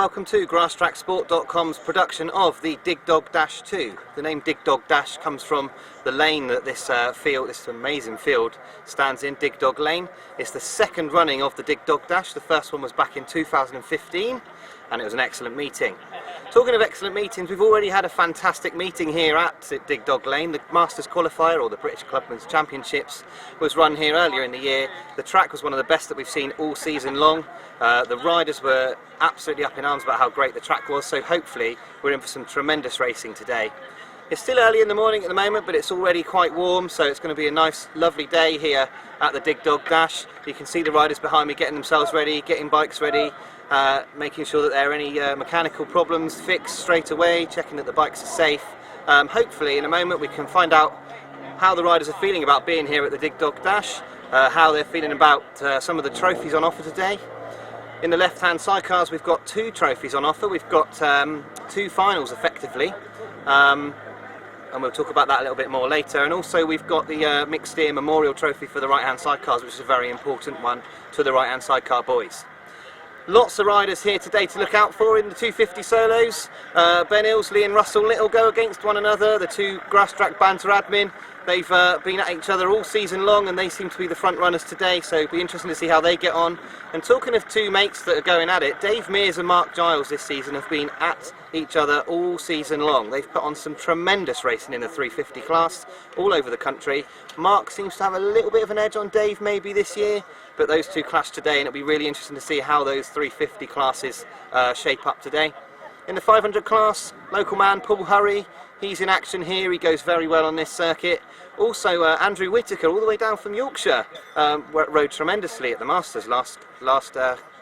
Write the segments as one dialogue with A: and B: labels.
A: welcome to Grasstracksport.com's production of the Dig Dog Dash 2. The name Dig Dog Dash comes from the lane that this this amazing field stands in, Dig Dog Lane. It's the second running of the Dig Dog Dash. The first one was back in 2015 and it was an excellent meeting. Talking of excellent meetings, we've already had a fantastic meeting here at Dig Dog Lane. The Masters Qualifier, or the British Clubmen's Championships, was run here earlier in the year. The track was one of the best that we've seen all season long. The riders were absolutely up in arms about how great the track was, so hopefully we're in for some tremendous racing today. It's still early in the morning at the moment, but it's already quite warm, so it's going to be a nice, lovely day here at the Dig Dog Dash. You can see the riders behind me getting themselves ready, getting bikes ready, making sure that there are any mechanical problems fixed straight away, checking that the bikes are safe. Hopefully in a moment we can find out how the riders are feeling about being here at the Dig Dog Dash, how they're feeling about some of the trophies on offer today. In the left-hand sidecars we've got two trophies on offer. We've got two finals effectively, and we'll talk about that a little bit more later. And also we've got the mixed steer memorial trophy for the right-hand sidecars, which is a very important one to the right-hand sidecar boys. Lots of riders here today to look out for in the 250 solos. Ben Ilsley and Russell Little go against one another, the two Grasstrack banter admin. They've been at each other all season long and they seem to be the front runners today, so it'll be interesting to see how they get on. And talking of two mates that are going at it, Dave Mears and Mark Giles this season have been at each other all season long. They've put on some tremendous racing in the 350 class all over the country. Mark seems to have a little bit of an edge on Dave maybe this year, but those two clash today and it'll be really interesting to see how those 350 classes shape up today. In the 500 class, local man Paul Hurry, he's in action here, he goes very well on this circuit. Also Andrew Whittaker, all the way down from Yorkshire, rode tremendously at the Masters last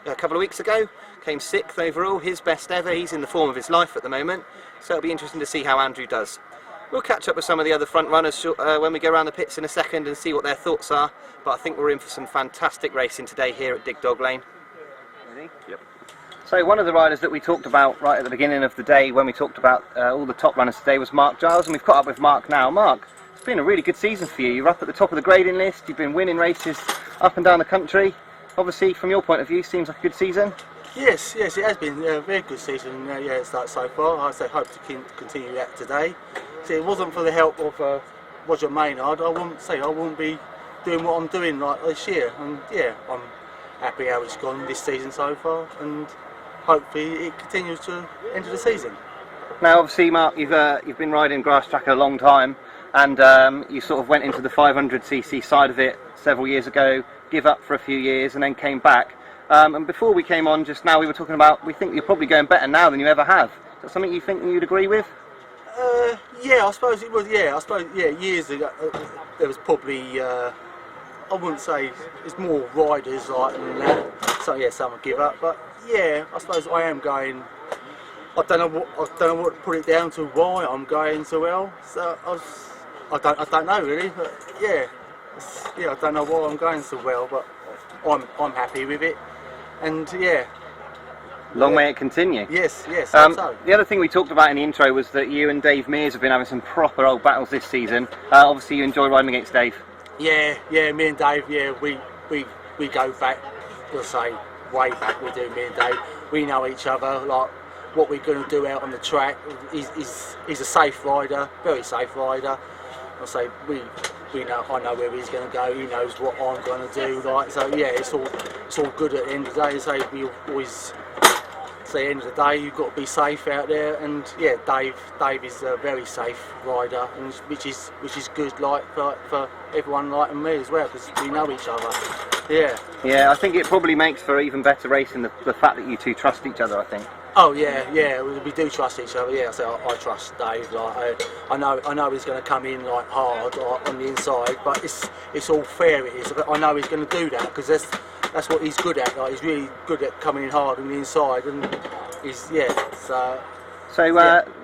A: couple of weeks ago, came 6th overall, his best ever. He's in the form of his life at the moment, so it'll be interesting to see how Andrew does. We'll catch up with some of the other front runners when we go around the pits in a second and see what their thoughts are, but I think we're in for some fantastic racing today here at Dig Dog Lane. Ready? Yep. So one of the riders that we talked about right at the beginning of the day when we talked about all the top runners today was Mark Giles, and we've caught up with Mark now. Mark, it's been a really good season for you. You're up at the top of the grading list, you've been winning races up and down the country. Obviously from your point of view, seems like a good season.
B: Yes, it has been a very good season. It's like so far. I hope to continue that today. See, it wasn't for the help of Roger Maynard, I wouldn't be doing what I'm doing like this year. And yeah, I'm happy how it's gone this season so far, and hopefully it continues to end of the season.
A: Now obviously Mark, you've been riding Grasstrack a long time, and you sort of went into the 500cc side of it several years ago, give up for a few years and then came back. And before we came on just now we were talking about, we think you're probably going better now than you ever have. Is that something you think you'd agree with?
B: Yeah, I suppose it was. Yeah, I suppose years ago there was probably I wouldn't say it's more riders like than that. So yeah, some would give up, but yeah, I suppose I am going. I don't know what to put it down to why I'm going so well. So I don't know really, but yeah, I don't know why I'm going so well, but I'm happy with it, and yeah.
A: Long may it continue.
B: Yes,
A: so. The other thing we talked about in the intro was that you and Dave Mears have been having some proper old battles this season. Obviously you enjoy riding against Dave. Yeah,
B: me and Dave, we go back, we'll say way back, we do, me and Dave. We know each other, like what we're going to do out on the track. He's a safe rider, very safe rider. I'll say we know, I know where he's going to go, he knows what I'm going to do, like, so yeah, it's all good at the end of the day. So we always say, at the end of the day, you've got to be safe out there, and yeah, Dave is a very safe rider, and which is good, like for everyone like me as well, because we know each other. Yeah,
A: I think it probably makes for even better racing, the fact that you two trust each other, I think.
B: Oh yeah, we do trust each other. Yeah, so I trust Dave. Like I know he's going to come in like hard on the inside, but it's all fair. It is. I know he's going to do that because that's what he's good at. Like he's really good at coming in hard on the inside, and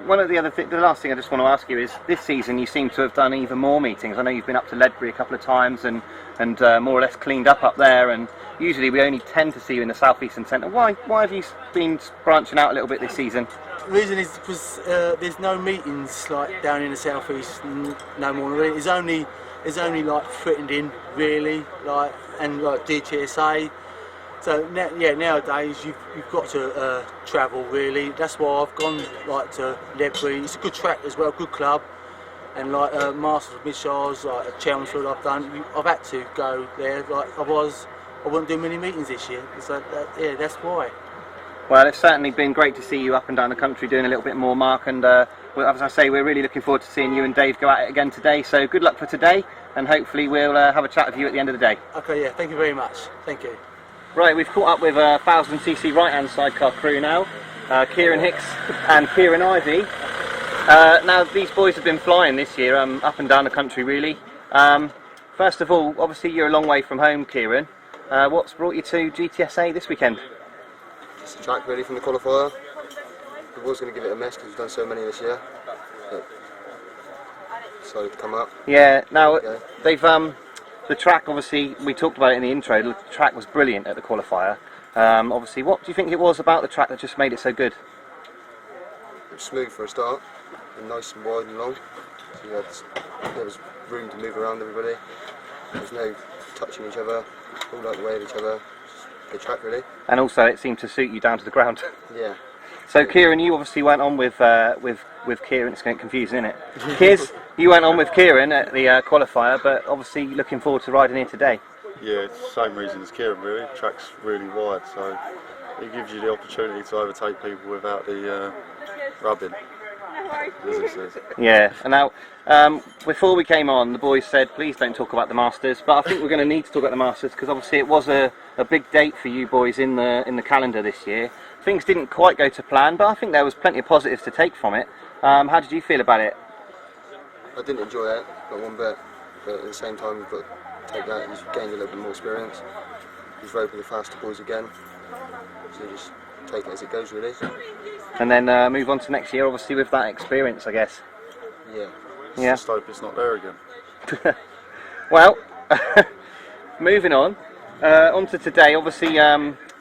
A: one of the last thing I just want to ask you is, this season you seem to have done even more meetings. I know you've been up to Ledbury a couple of times and more or less cleaned up there, and usually we only tend to see you in the South Eastern Centre. Why have you been branching out a little bit this season?
B: The reason is because there's no meetings like down in the South East, no more. Really. It's only like Frittenden really, like, and like GTSA. So nowadays you've got to travel really. That's why I've gone like to Ledbury. It's a good track as well, good club. And like Masters of Missiles, like Chelmsford, I've had to go there. Like I wouldn't do many meetings this year. So yeah, that's why.
A: Well, it's certainly been great to see you up and down the country doing a little bit more, Mark, and well, as I say, we're really looking forward to seeing you and Dave go at it again today, so good luck for today, and hopefully we'll have a chat with you at the end of the day.
B: Okay, yeah, thank you very much. Thank you.
A: Right, we've caught up with 1000cc right-hand sidecar crew now, Kieran Hicks and Kieran Ivey. Now, these boys have been flying this year, up and down the country really. First of all, obviously you're a long way from home, Kieran. What's brought you to GTSA this weekend?
C: It's a track really from the qualifier. I was going to give it a miss because we've done so many this year, but decided to come up.
A: Yeah, now
C: Okay.
A: they've the track, obviously we talked about it in the intro, the track was brilliant at the qualifier. Obviously, what do you think it was about the track that just made it so good?
C: It was smooth for a start, and nice and wide and long, so there was room to move around everybody. There was no touching each other, all out the way of each other. Good track really.
A: And also it seemed to suit you down to the ground.
C: Yeah.
A: So Kieran, you obviously went on with Kieran. It's getting confusing, isn't it? Kiz, you went on with Kieran at the qualifier, but obviously looking forward to riding here today.
D: Yeah, it's the same reason as Kieran really. The track's really wide, so it gives you the opportunity to overtake people without the rubbing, as it says.
A: Yeah, and now before we came on, the boys said please don't talk about the Masters, but I think we're going to need to talk about the Masters because obviously it was a big date for you boys in the calendar this year. Things didn't quite go to plan, but I think there was plenty of positives to take from it. How did you feel about it?
C: I didn't enjoy it, not one bit, but at the same time you've got to take that, you've gained a little bit more experience. You've rode with the faster boys again, so you just take it as it goes really.
A: And then move on to next year, obviously with that experience, I guess.
C: Yeah.
A: Yeah.
D: Just hope it's not there again.
A: Well, moving on to today. Obviously,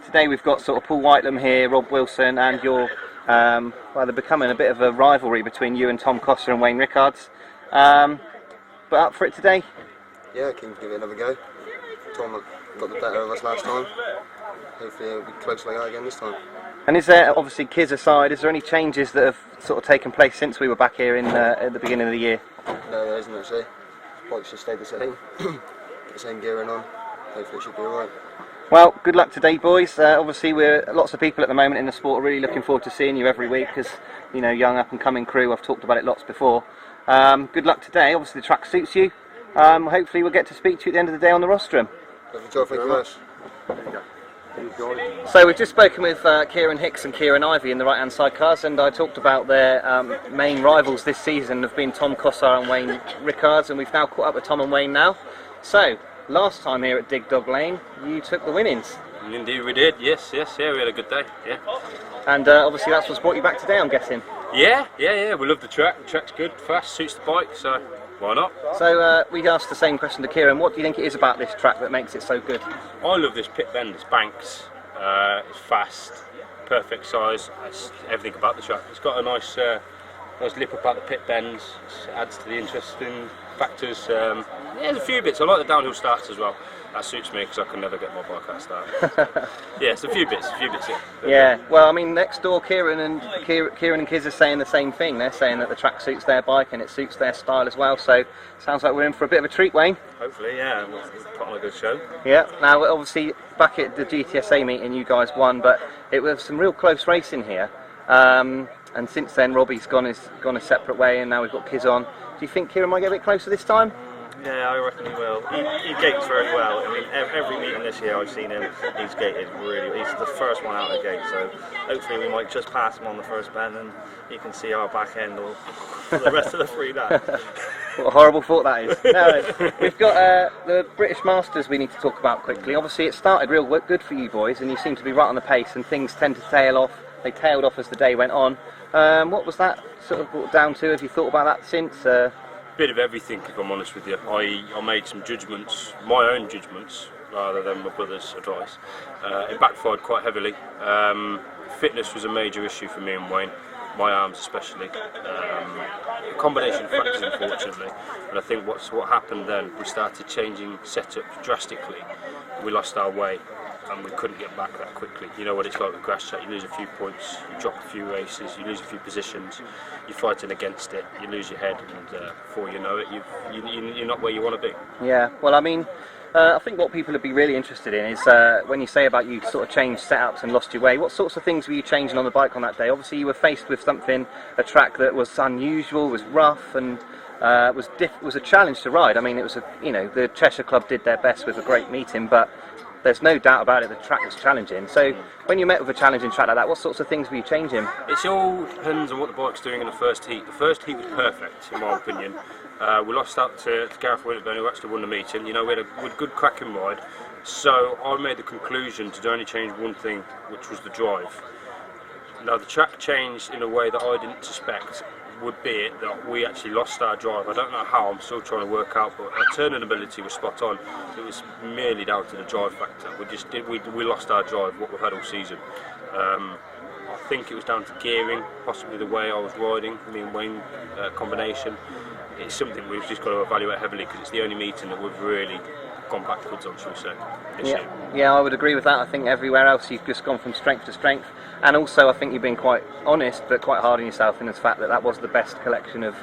A: today we've got sort of Paul Whitelam here, Rob Wilson, and you're well, they're becoming a bit of a rivalry between you and Tom Coster and Wayne Rickards. But up for it today?
C: Yeah, keen to give it another go. Tom got the better of us last time. Hopefully it'll be close like that again this time.
A: And is there, obviously Kiz aside, is there any changes that have sort of taken place since we were back here in at the beginning of the year?
C: No, there isn't actually. Bikes just stayed the same. Get the same gearing on. Hopefully it should be alright.
A: Well, good luck today, boys. Obviously, lots of people at the moment in the sport are really looking forward to seeing you every week because, you know, young up and coming crew. I've talked about it lots before. Good luck today. Obviously, the track suits you. Hopefully, we'll get to speak to you at the end of the day on the rostrum.
C: Lovely job, thank you very much.
A: So we've just spoken with Kieran Hicks and Kieran Ivey in the right-hand side cars, and I talked about their main rivals this season have been Tom Coster and Wayne Rickards, and we've now caught up with Tom and Wayne now. So, last time here at Dig Dog Lane, you took the winnings.
E: Indeed we did, yes, we had a good day, yeah.
A: And obviously that's what's brought you back today, I'm guessing.
E: Yeah, we love the track's good, fast, suits the bike, so why not?
A: So we asked the same question to Kieran, what do you think it is about this track that makes it so good?
E: I love this pit bend, it's banks, it's fast, perfect size, it's everything about the track. It's got a nice lip up at the pit bends, it adds to the interesting factors. Yeah, there's a few bits, I like the downhill starts as well. That suits me because I can never get my bike out of start. Yeah, it's a few bits, yeah.
A: Yeah, well, I mean, next door, Kieran and Kiz are saying the same thing. They're saying that the track suits their bike and it suits their style as well. So, sounds like we're in for a bit of a treat, Wayne.
E: Hopefully, yeah, we'll put on a good show.
A: Yeah. Now, obviously, back at the GTSA meeting, you guys won, but it was some real close racing here. And since then, Robbie's gone a separate way, and now we've got Kiz on. Do you think Kieran might get a bit closer this time?
F: Yeah, I reckon he will. He gates very well. I mean, every meeting this year I've seen him, he's gated really. He's the first one out of the gate, so hopefully we might just pass him on the first bend and you can see our back end or the rest of the free lap.
A: What a horrible thought that is. No, we've got the British Masters we need to talk about quickly. Obviously it started real good for you boys and you seem to be right on the pace and things tend to tail off. They tailed off as the day went on. What was that sort of brought down to? Have you thought about that since?
E: Bit of everything, if I'm honest with you. I made some judgments, my own judgments, rather than my brother's advice. It backfired quite heavily. Fitness was a major issue for me and Wayne, my arms especially. A combination of factors, unfortunately. And I think what happened then, we started changing setup drastically. We lost our way. and we couldn't get back that quickly. You know what it's like with Grasstrack, you lose a few points, you drop a few races, you lose a few positions, you're fighting against it, you lose your head, and before you know it, you're not where you want to be.
A: Yeah, well, I mean, I think what people would be really interested in is when you say about you sort of changed setups and lost your way, what sorts of things were you changing on the bike on that day? Obviously you were faced with a track that was unusual, was rough, and was a challenge to ride. I mean, it was the Cheshire Club did their best with a great meeting, but there's no doubt about it, the track was challenging. So when you met with a challenging track like that, what sorts of things were you changing?
E: It all depends on what the bike's doing in the first heat. The first heat was perfect, in my opinion. We lost out to Gareth Whittaker, who actually won the meeting. We had a good cracking ride. So I made the conclusion to only change one thing, which was the drive. Now the track changed in a way that I didn't suspect would be it, that we actually lost our drive. I don't know how, I'm still trying to work out, but our turning ability was spot on. It was merely down to the drive factor. We lost our drive, what we've had all season. I think it was down to gearing, possibly the way I was riding, me and Wayne combination. It's something we've just got to evaluate heavily, because it's the only meeting that we've really gone backwards on, shall we say, this year.
A: Yeah, I would agree with that. I think everywhere else you've just gone from strength to strength, and also I think you've been quite honest but quite hard on yourself in the fact that was the best collection of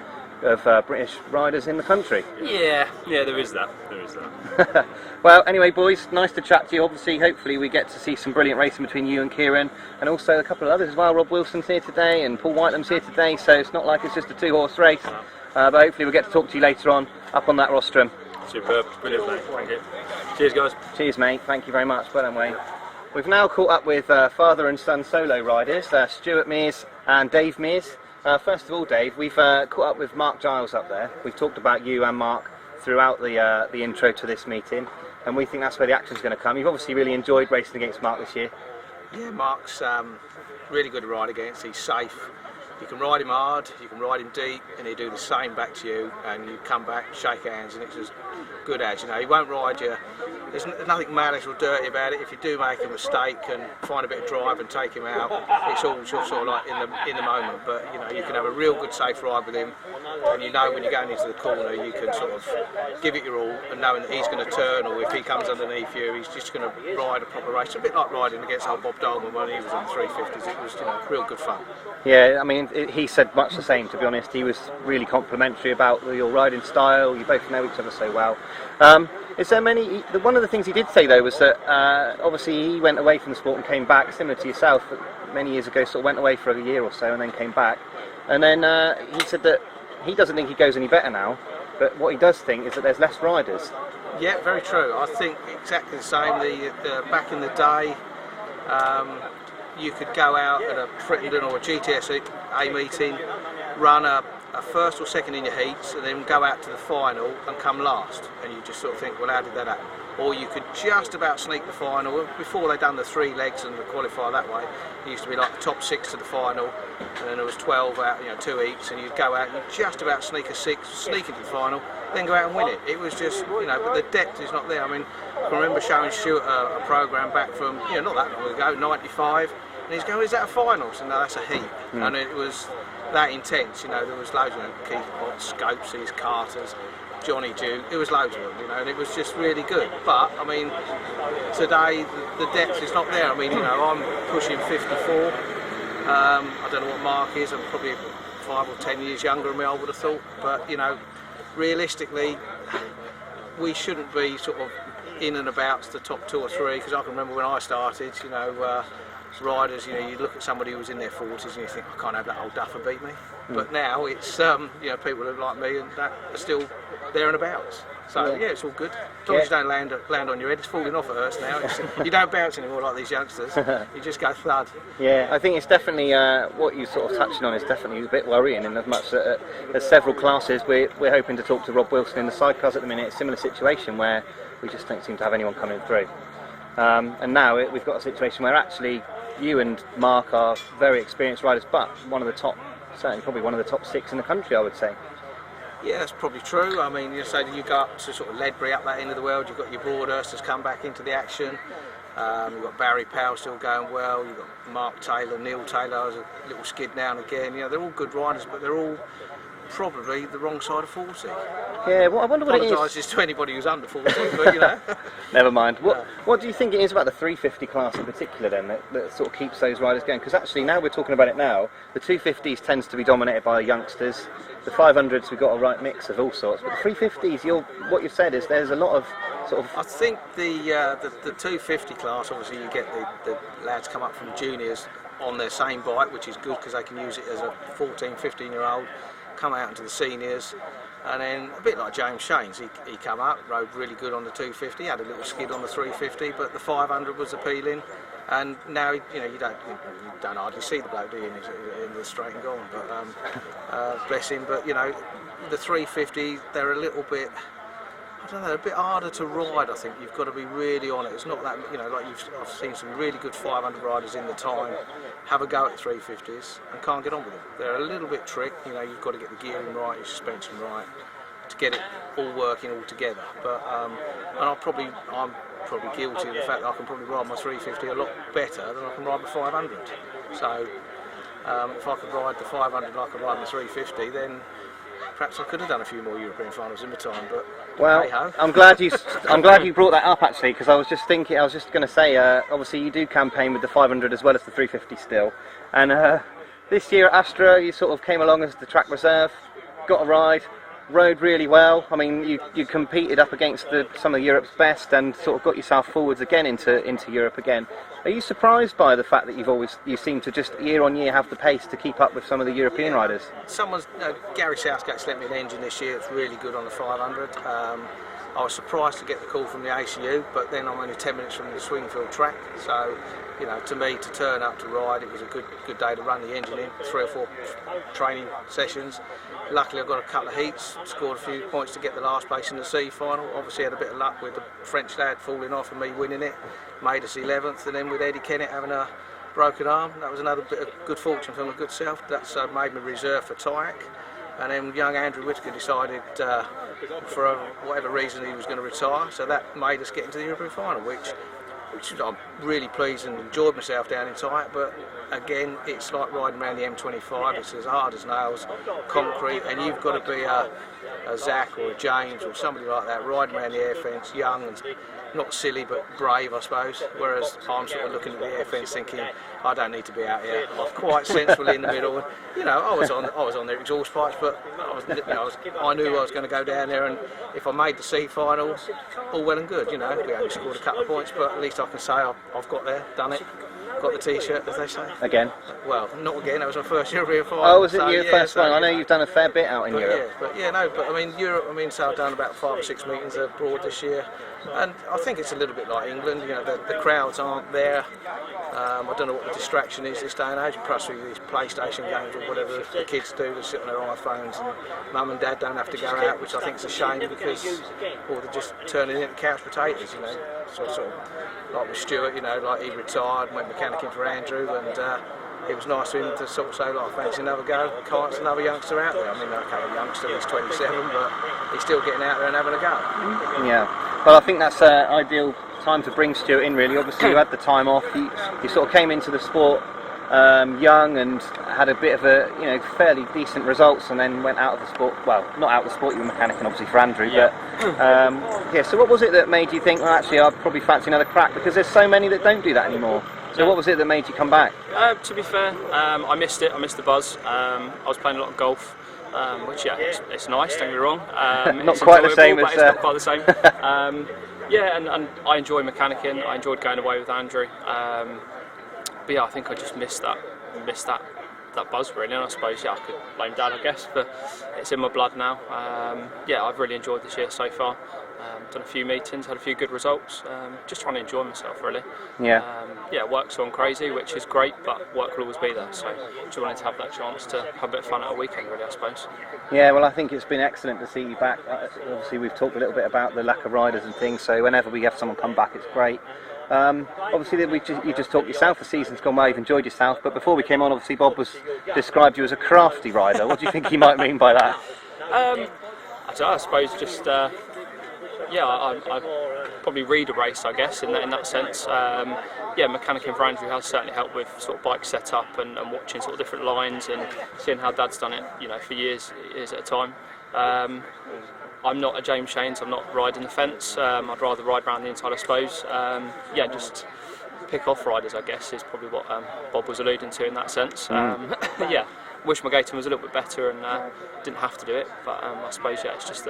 A: British riders in the country.
E: Yeah, there is that.
A: Well, anyway, boys, nice to chat to you. Obviously, hopefully we get to see some brilliant racing between you and Kieran, and also a couple of others as well. Rob Wilson's here today and Paul Whitelam's here today, so it's not like it's just a two-horse race. But hopefully we'll get to talk to you later on up on that rostrum.
E: Superb, brilliant, mate. Thank you. Cheers, guys.
A: Cheers, mate. Thank you very much. Well done, Wayne. We've now caught up with father and son solo riders, Stuart Mears and Dave Mears. First of all, Dave, we've caught up with Mark Giles up there. We've talked about you and Mark throughout the intro to this meeting, and we think that's where the action's going to come. You've obviously really enjoyed racing against Mark this year.
G: Yeah, Mark's really good to ride against. He's safe. You can ride him hard, you can ride him deep, and he'll do the same back to you, and you come back, shake hands, and it's as good as, he won't ride you. There's nothing malice or dirty about it. If you do make a mistake and find a bit of drive and take him out, it's all sort of like in the moment. But you can have a real good safe ride with him, and when you're going into the corner, you can sort of give it your all, and knowing that he's going to turn, or if he comes underneath you, he's just going to ride a proper race. A bit like riding against old Bob Dolman when he was on the 350s. It was real good fun.
A: Yeah, I mean, he said much the same, to be honest. He was really complimentary about your riding style. You both know each other so well. Is there one of the things he did say, though, was that obviously he went away from the sport and came back, similar to yourself, many years ago, sort of went away for a year or so and then came back. And then he said that he doesn't think he goes any better now, but what he does think is that there's less riders.
G: Yeah, very true. I think exactly the same. Back in the day, you could go out at a Frittenden or a GTSA meeting, run a first or second in your heats, and then go out to the final and come last. And you just sort of think, well, how did that happen? Or you could just about sneak the final. Before they'd done the 3 legs and the qualifier that way, it used to be like the top 6 to the final, and then there was 12 out, 2 heats, and you'd go out and you'd just about sneak a 6, sneak into the final, then go out and win it. It was just, but the depth is not there. I mean, I can remember showing Stuart a programme back from, not that long ago, 95, and he's going, is that a final? So no, that's a heat. And it was that intense, there was loads of Keith Potts, Scopeses, Carters, Johnny Duke, there was loads of them, and it was just really good. But, I mean, today the depth is not there. I mean, I'm pushing 54. I don't know what Mark is, I'm probably 5 or 10 years younger than me, I would have thought. But, realistically, we shouldn't be sort of in and about the top 2 or 3, because I can remember when I started, riders, you look at somebody who was in their 40s and you think, I can't have that old duffer beat me. But now it's, people who like me and that are still there and abouts. So yeah, it's all good. As long as you don't land on your head, it's falling off at us now. You don't bounce anymore like these youngsters. You just go thud.
A: Yeah, I think it's definitely what you sort of touching on is definitely a bit worrying. In as much that there's several classes, we're hoping to talk to Rob Wilson in the sidecars at the minute. It's a similar situation where we just don't seem to have anyone coming through. And now we've got a situation where actually you and Mark are very experienced riders, but probably one of the top 6 in the country, I would say.
G: Yeah, that's probably true. I mean, you go up to sort of Ledbury, up that end of the world, you've got your Broadhurst has come back into the action. You've got Barry Powell still going well, you've got Mark Taylor, Neil Taylor has a little skid now and again. They're all good riders, but they're all probably the wrong side of 40.
A: Yeah, well, I wonder what it is.
G: Apologises to anybody who's under 40, but you know.
A: Never mind. What do you think it is about the 350 class in particular then that sort of keeps those riders going? Because actually now we're talking about it now, the 250s tends to be dominated by youngsters. The 500s we've got a right mix of all sorts, but the 350s, what you've said is there's a lot of sort of...
G: I think the 250 class, obviously you get the lads come up from juniors on their same bike, which is good because they can use it as a 14, 15-year-old, come out into the seniors, and then a bit like James Shanes, he come up, rode really good on the 250, had a little skid on the 350, but the 500 was appealing, and now you don't hardly see the bloke, do you, in the straight and gone, but bless him. But you know, the 350, they're a little bit, I don't know, a bit harder to ride. I think you've got to be really on it. It's not that, you know, like I've seen some really good 500 riders in the time have a go at 350s and can't get on with them. They're a little bit trick. You know, you've got to get the gearing right, your suspension right, to get it all working all together. But and I'm probably guilty of the fact that I can probably ride my 350 a lot better than I can ride my 500. So if I could ride the 500 like I ride my 350, then perhaps I could have done a few more European finals in my time, but
A: well,
G: hey-ho.
A: I'm glad you brought that up actually, because I was just going to say, obviously you do campaign with the 500 as well as the 350 still, and this year at Astra you sort of came along as the track reserve, got a rode really well. I mean, you competed up against some of Europe's best and sort of got yourself forwards again into Europe again. Are you surprised by the fact that you seem to just year on year have the pace to keep up with some of the European riders?
G: Gary Southgate's lent me an engine this year. It's really good on the 500. I was surprised to get the call from the ACU, but then I'm only 10 minutes from the Swingfield track, so you know, to me, to turn up to ride, it was a good day to run the engine in. 3 or 4 training sessions. Luckily I got a couple of heats, scored a few points to get the last place in the C final. Obviously had a bit of luck with the French lad falling off and me winning it. Made us 11th, and then with Eddie Kennett having a broken arm, that was another bit of good fortune from a good self. That's made me reserve for Tyack. And then young Andrew Whittaker decided for whatever reason he was going to retire, so that made us get into the European final, which I'm really pleased and enjoyed myself down in Tyack. But again, it's like riding around the M25. It's as hard as nails, concrete, and you've got to be a Zach or a James or somebody like that riding around the air fence, young and not silly but brave, I suppose. Whereas I'm sort of looking at the air fence thinking, I don't need to be out here. I'm quite sensibly in the middle. And, you know, I was on their exhaust pipes, but I knew I was going to go down there, and if I made the C final, all well and good. You know, we only scored a couple of points, but at least I can say I've got there, done it. Got the T-shirt, as they say.
A: Again?
G: Well, not again. That was my first European final.
A: Oh, was it your first final? I know you've done a fair bit out in Europe.
G: Yeah, but I mean Europe. So I've done about 5 or 6 meetings abroad this year, and I think it's a little bit like England. You know, the crowds aren't there. I don't know what the distraction is this day and age. Plus with these PlayStation games or whatever the kids do, they sit on their iPhones, and mum and dad don't have to go out, which I think is a shame because, or they're just turning into couch potatoes. You know, sort of like with Stuart. You know, like he retired and went mechanicking for Andrew, and it was nice for him to sort of say, like, fancy another go. Kite's another youngster out there. I mean, okay, a youngster, he's 27, but he's still getting out there and having a go.
A: Yeah, well, I think that's an ideal time to bring Stuart in, really. Obviously, you had the time off. You sort of came into the sport young and had a bit of a, fairly decent results, and then went out of the sport. Well, not out of the sport, you were mechanicking, obviously, for Andrew, but so what was it that made you think, well, actually, I'd probably fancy another crack? Because there's so many that don't do that anymore. So what was it that made you come back?
H: To be fair, I missed it. I missed the buzz. I was playing a lot of golf, which it's nice. Don't get me wrong.
A: Not quite the same as.
H: It's not quite the same. And I enjoy mechanicking. I enjoyed going away with Andrew. But yeah, I think I just missed that buzz really. And I suppose I could blame Dad, I guess, but it's in my blood now. I've really enjoyed this year so far. Done a few meetings, had a few good results. Just trying to enjoy myself really. Work's gone crazy, which is great, but work will always be there. So just wanted to have that chance to have a bit of fun at a weekend really, I suppose.
A: Yeah, well, I think it's been excellent to see you back. Obviously, we've talked a little bit about the lack of riders and things. So whenever we have someone come back, it's great. Obviously, you just talked yourself. The season's gone well. You've enjoyed yourself. But before we came on, obviously, Bob described you as a crafty rider. What do you think he might mean by that?
H: I suppose just. yeah, I probably read a race, I guess, in that sense. Yeah, mechanicking for Andrew has certainly helped with sort of bike setup and watching sort of different lines and seeing how Dad's done it, you know, for years at a time. I'm not a James Shanes, I'm not riding the fence. I'd rather ride around the inside, I suppose. Yeah, just pick off riders, I guess, is probably what Bob was alluding to in that sense. Yeah, wish my gating was a little bit better and didn't have to do it, but I suppose, yeah, it's just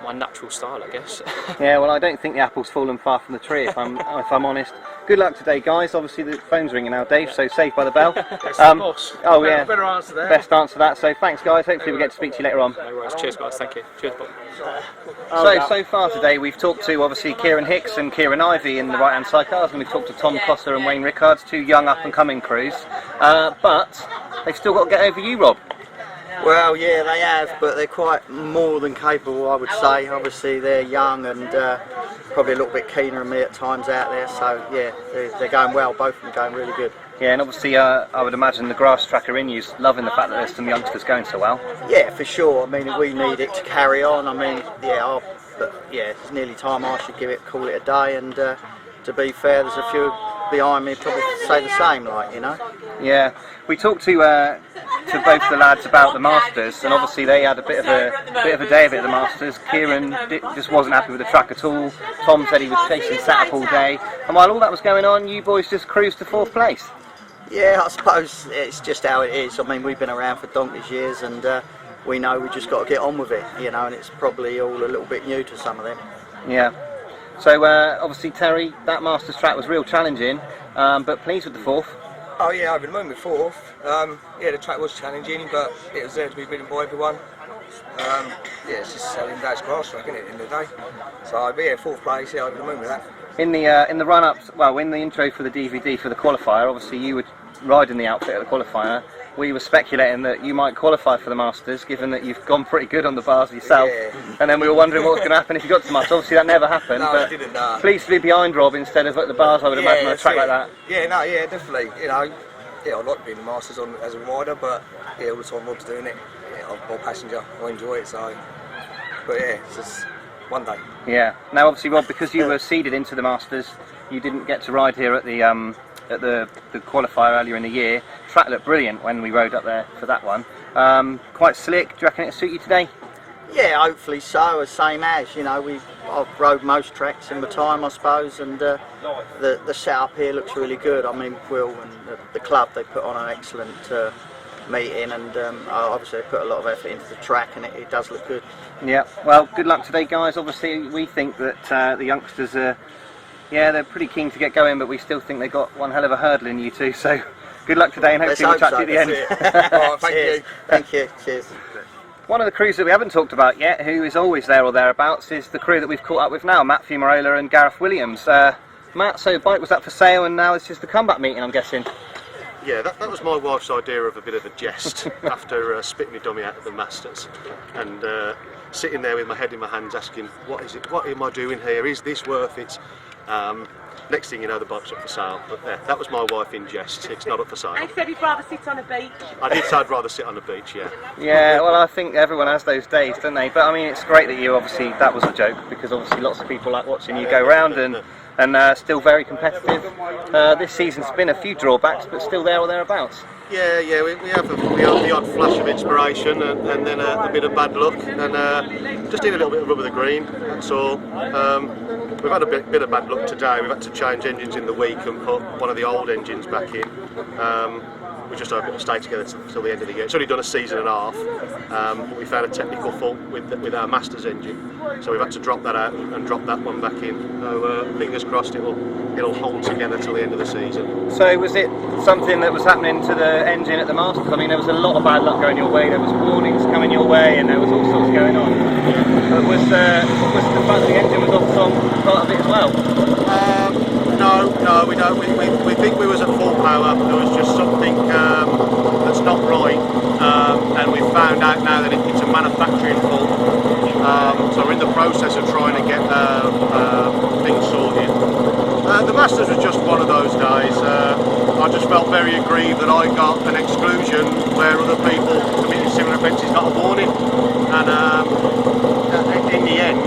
H: my natural style, I guess.
A: Yeah, well, I don't think the apple's fallen far from the tree, if I'm honest. Good luck today, guys. Obviously, the phone's ringing now, Dave, so saved by the bell. Oh, yeah.
G: Better answer that.
A: Best answer to that. So thanks, guys. Hopefully we get to speak to you later on.
H: No worries. Cheers, guys. Thank you. Cheers, Bob.
A: So far today we've talked to obviously Kieran Hicks and Kieran Ivey in the right-hand side cars, and we've talked to Tom Costa and Wayne Rickards, two young up-and-coming crews. But they've still got to get over you, Rob.
I: Well, yeah, they have, but they're quite more than capable, I would say. Obviously, they're young and probably a little bit keener than me at times out there. So, yeah, they're going well. Both of them going really good.
A: Yeah, and obviously, I would imagine the Grasstrack are in you's loving the fact that there's some youngsters going so well.
I: Yeah, for sure. I mean, we need it to carry on. I mean, yeah, it's nearly time I should call it a day. And to be fair, there's a few behind me probably say the same, like, you know.
A: Yeah, we talked to both the lads about the Masters, and obviously they had a bit of a day of it at the Masters. Kieran just wasn't happy with the track at all. Tom said he was chasing setup all day, and while all that was going on, you boys just cruised to 4th place.
I: Yeah, I suppose it's just how it is. I mean, we've been around for donkey's years, and we know we just got to get on with it, you know. And it's probably all a little bit new to some of them.
A: Yeah. So obviously, Terry, that Masters track was real challenging, but pleased with the 4th.
J: Oh yeah, I've been moving with 4th. Yeah, the track was challenging, but it was there to be ridden by everyone. Yeah, it's just selling Dad's Grasstrack, isn't it, at the end of the day? So yeah, 4th place, yeah, I've been moving with that.
A: In the run-ups, well, in the intro for the DVD for the qualifier, obviously you were riding the outfit at the qualifier. We were speculating that you might qualify for the Masters, given that you've gone pretty good on the bars yourself.
J: Yeah.
A: And then we were wondering what was going to happen if you got to the Masters. Obviously that never happened.
J: No,
A: but
J: it didn't. No.
A: Pleased to be behind Rob instead of at the bars, I would imagine, on a track like that.
J: Yeah, no, yeah, definitely. You know, yeah, I like being the Masters as a rider, but yeah, all the time Rob's doing it. Yeah, I'm a passenger. I enjoy it. So, but yeah, it's just one day.
A: Yeah. Now, obviously, Rob, because you were seeded into the Masters, you didn't get to ride here at the qualifier earlier in the year. Track looked brilliant when we rode up there for that one. Quite slick. Do you reckon it'll suit you today?
I: Yeah, hopefully so. Same as, you know, I've rode most tracks in my time, I suppose, and the setup here looks really good. I mean, Will and the club, they put on an excellent meeting, and obviously they put a lot of effort into the track, and it does look good.
A: Yeah. Well, good luck today, guys. Obviously, we think that the youngsters are, yeah, they're pretty keen to get going, but we still think they've got one hell of a hurdle in you two. So, good luck today, and hopefully we'll chat to you at the end.
J: Oh, thank you.
I: Thank you. Cheers.
A: One of the crews that we haven't talked about yet, who is always there or thereabouts, is the crew that we've caught up with now, Matt Fumarola and Gareth Williams. Matt, so bike was up for sale and now it's just the comeback meeting, I'm guessing.
K: Yeah, that was my wife's idea of a bit of a jest after spitting my dummy out at the Masters, and sitting there with my head in my hands asking, what am I doing here, is this worth it? Next thing you know, the bike's up for sale, but that was my wife in jest. It's not up for sale.
L: I said he'd rather sit on a beach.
K: I did say I'd rather sit on the beach, yeah.
A: Yeah, well, I think everyone has those days, don't they? But I mean, it's great that you obviously, that was a joke, because obviously lots of people like watching you go round and still very competitive. This season's been a few drawbacks, but still there or thereabouts.
K: Yeah, we have the odd flash of inspiration and then a bit of bad luck, and just need a little bit of rub of the green, that's all. We've had a bit of bad luck today. We've had to change engines in the week and put one of the old engines back in. We just hope it'll stay together till the end of the year. It's only done a season and a half, but we found a technical fault with our Masters engine, so we've had to drop that out and drop that one back in. So fingers crossed it'll hold together till the end of the season.
A: So was it something that was happening to the engine at the Masters? I mean, there was a lot of bad luck going your way. There was warnings coming your way, and there was all sorts going on. But was the fact that the engine was off Tom part of it as well?
K: No, we don't. We think we was at full power. There was just something that's not right, and we've found out now that it's a manufacturing fault. So we're in the process of trying to get things sorted. The Masters was just one of those days. I just felt very aggrieved that I got an exclusion where other people committing similar offences got a warning, and in the end,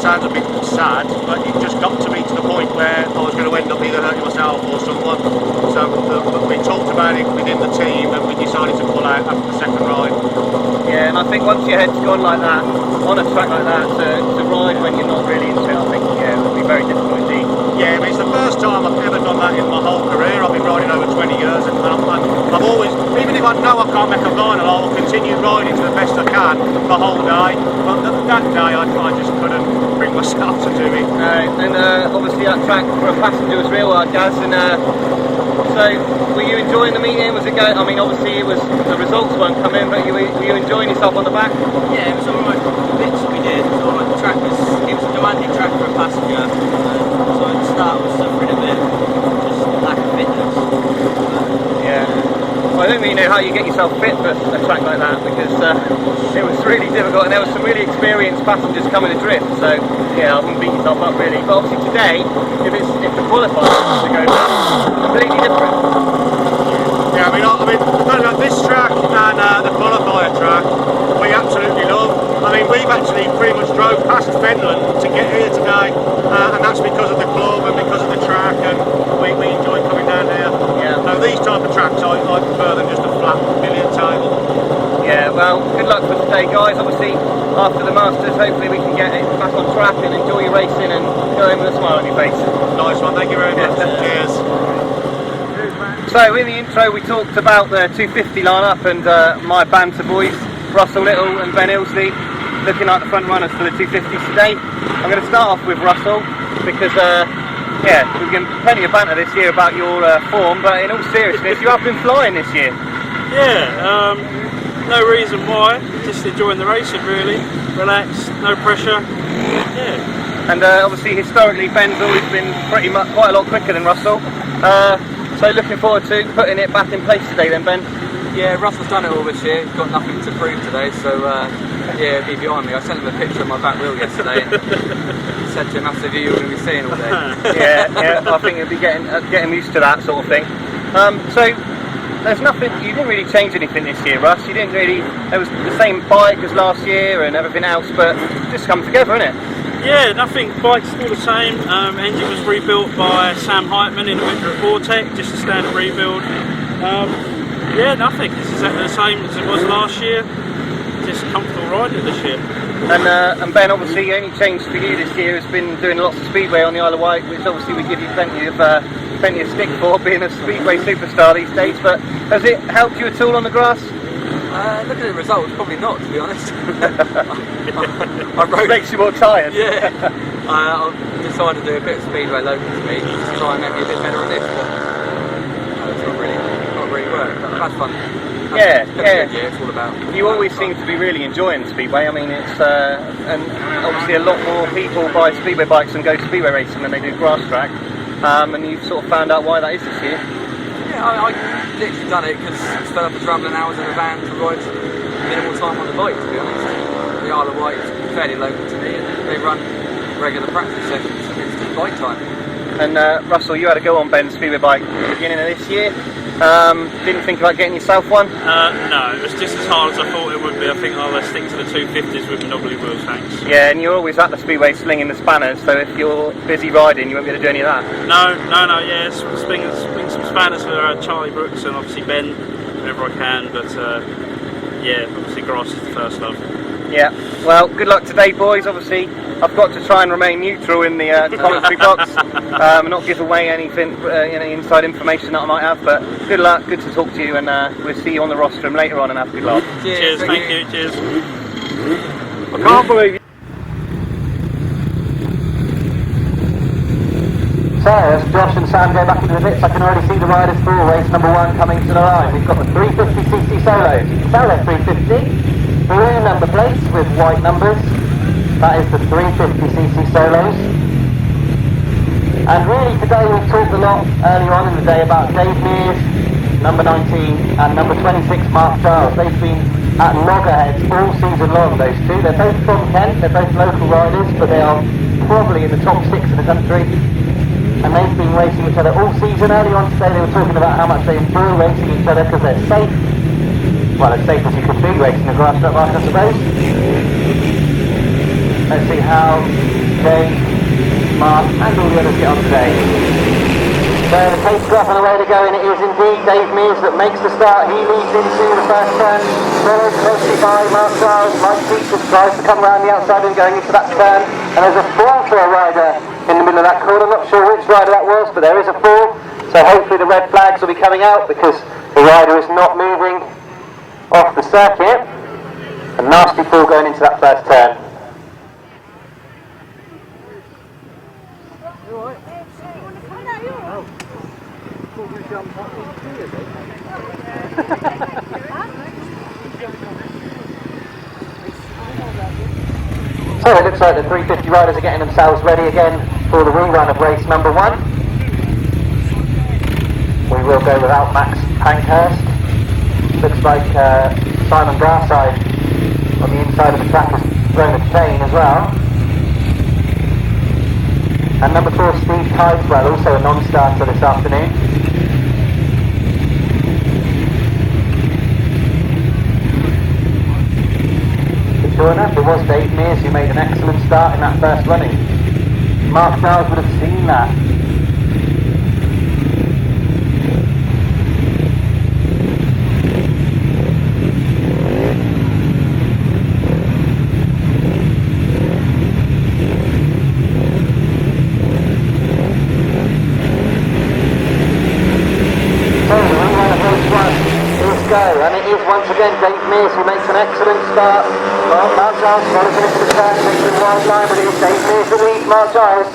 K: sounds a bit sad, but it just got to me to the point where I was going to end up either hurting myself or someone. So we talked about it within the team and we decided to pull out after the second ride.
A: Yeah, and I think once your head's gone like that, on a track like that, to ride when you're not really into it, I think, yeah, it would be very difficult indeed.
K: Yeah, I mean, it's the first time I've ever done that in my whole career. I've been riding over 20 years and I've always, even if I know I can't make a final, I will continue riding to the best I can the whole day. But that day I just couldn't bring myself to do it.
A: And obviously that track for a passenger was real hard, Gaz, and so were you enjoying the meeting? Was it going, I mean, obviously the results weren't coming, but were you enjoying yourself on the back?
L: Yeah, it was alright. Bits we did, it was alright. The track was a demanding track for a passenger, so at the start I was suffering a bit, just lack of fitness.
A: Yeah. Well, I don't really know how you get yourself fit for a track like that, because it was really difficult and there were some really experienced passengers coming adrift, so yeah, I wouldn't beat yourself up really. But obviously today, if the qualifier was to go down, completely different.
K: Yeah, I mean, this track and the qualifier track, we absolutely love. I mean, we've actually pretty much drove past Frittenden to get here today, and that's because of the club and because of the track, and we enjoy coming down here.
A: Yeah.
K: So these type of tracks, I prefer than just a flat billiard table.
A: Yeah, well, good luck for today, guys. Obviously, after the Masters, hopefully we can get it back on track and enjoy your racing and go home with a smile on your face.
K: Nice one, thank you very much. Cheers.
A: So in the intro we talked about the 250 lineup and my banter boys, Russell Little and Ben Ilsley, looking like the front runners for the 250s today. I'm going to start off with Russell because yeah, we've got plenty of banter this year about your form, but in all seriousness, you have been flying this year.
M: Yeah, no reason why, just enjoying the racing really, relaxed, no pressure, yeah.
A: And obviously historically Ben's always been pretty much quite a lot quicker than Russell. So looking forward to putting it back in place today then, Ben.
L: Yeah, Russell's done it all this year, he's got nothing to prove today, so yeah, he'll be behind me. I sent him a picture of my back wheel yesterday and said to him, that's the view you're going to be seeing all day.
A: Yeah, I think he'll be getting used to that sort of thing. So there's nothing, you didn't really change anything this year, Russ. You didn't really, it was the same bike as last year and everything else, but just come together, innit?
M: Yeah, nothing, bike's still the same. Engine was rebuilt by Sam Heitman in a Whittaker at Vortec, just a standard rebuild. Yeah, nothing, it's exactly the same as it was last year, just comfortable riding this year.
A: And Ben, obviously the only change for you this year has been doing lots of speedway on the Isle of Wight, which obviously we give you plenty of stick for, being a speedway superstar these days, but has it helped you at all on the grass?
L: Looking at the results, probably not, to be honest.
A: It makes you more tired.
L: Yeah. I decided to do a bit of speedway local to me, just to try and make me a bit better on this, but it's not really worked. But that's fun.
A: Yeah.
L: It's all about.
A: You always seem to be really enjoying speedway. I mean, it's and obviously a lot more people buy speedway bikes and go speedway racing than they do Grasstrack. And you've sort of found out why that is this year.
L: Yeah, I literally done it because I was fed up with travelling hours in a van to ride minimal time on the bike, to be honest. The Isle of Wight is fairly local to me and they run regular practice sessions and it's just bike time.
A: And Russell, you had a go on Ben's speedway bike at the beginning of this year. Didn't think about getting yourself one?
M: No, it was just as hard as I thought it would be. I think I'll stick to the 250s with knobbly wheels, thanks.
A: Yeah, and you're always at the speedway slinging the spanners, so if you're busy riding you won't be able to do any of that.
M: No, yeah, swing some spanners for Charlie Brooks and obviously Ben whenever I can, but yeah, obviously grass is the first love.
A: Yeah, well, good luck today, boys. Obviously, I've got to try and remain neutral in the commentary box and not give away anything, any inside information that I might have. But good luck, good to talk to you, and we'll see you on the rostrum later on. And have a good luck.
M: Cheers, thank you. Cheers.
A: I can't believe you. So, as Josh and Sam go back into the pits, I can already see the riders for race number 1 coming to the line. We've got the 350cc solos. Solo 350. Blue number plates with white numbers. That is the 350cc solos. And really today we've talked a lot earlier on in the day about Dave Mears, number 19, and number 26 Mark Giles. They've been at loggerheads all season long, those two. They're both from Kent, they're both local riders, but they are probably in the top 6 of the country. And they've been racing each other all season. Earlier on today they were talking about how much they enjoy racing each other because they're safe. Well, as safe as you could be racing a grass track bike, I suppose. Let's see how Dave, Mark and all the others get on today. So the pace graph and the way to go, and it is indeed Dave Mears that makes the start. He leads into the first turn, followed closely by Mark Giles. Mike Peters tries to come around the outside and going into that turn, and there's a fall for a rider in the middle of that corner. I'm not sure which rider that was, but there is a fall, so hopefully the red flags will be coming out because the rider is not moving off the circuit. A nasty fall going into that first turn. So it looks like the 350 riders are getting themselves ready again for the rerun of race number 1. We will go without Max Pankhurst. Looks like Simon Grasstrack on the inside of the track has thrown a chain as well. And number 4, Steve Tideswell, also a non-starter this afternoon. Sure enough, it was Dave Mears who made an excellent start in that first running. Mark Giles would have seen that. And it is once again Dave Mears who makes an excellent start. Mark Giles follows him into the turn, takes the wide line, but it is Dave Mears who leads Mark Giles.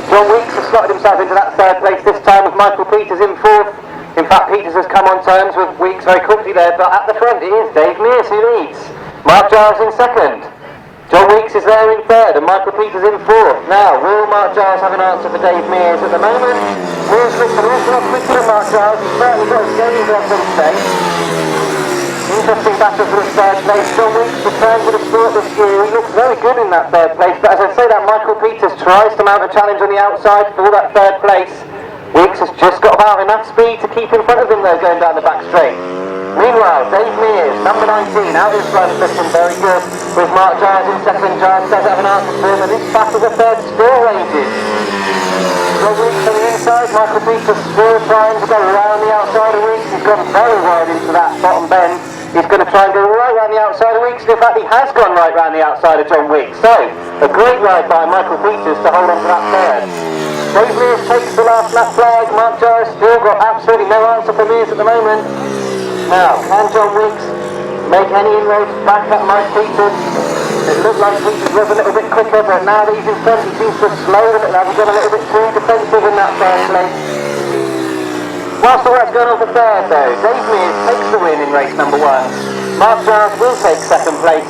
A: John Weeks has slotted himself into that third place this time with Michael Peters in fourth. In fact, Peters has come on terms with Weeks very quickly there, but at the front it is Dave Mears who leads. Mark Giles in second. John Weeks is there in third and Michael Peters in fourth. Now, will Mark Giles have an answer for Dave Mears at the moment? Mears looks an awful lot quicker than Mark Giles. He's certainly got his games on for today. Interesting battle for the third place. John Weeks returns with a sport this year. He looks very good in that third place, but as I say that, Michael Peters tries to mount a challenge on the outside for that third place. Weeks has just got about enough speed to keep in front of him though going down the back straight. Meanwhile, Dave Mears, number 19, out in front, looking very good with Mark Giles in second. Giles does have an answer for him, and this battle the third still rages. John Weeks on the inside, Michael Peters still trying to go around the outside of Weeks. He's gone very wide into that bottom bend. He's going to try and go right round the outside of Weeks, and in fact he has gone right round the outside of John Weeks. So, a great ride by Michael Peters to hold on to that third. Dave Mears takes the last lap flag. Mark Giles still got absolutely no answer for Mears at the moment. Now, can John Weeks make any inroads back at Mike Peters? It looked like Peters was a little bit quicker, but now that he's in front, he seems to have slowed a bit. He's gone a little bit too defensive in that first place. Whilst all that's going on for third though, Dave Mears takes the win in race number 1. Mark Giles will take second place.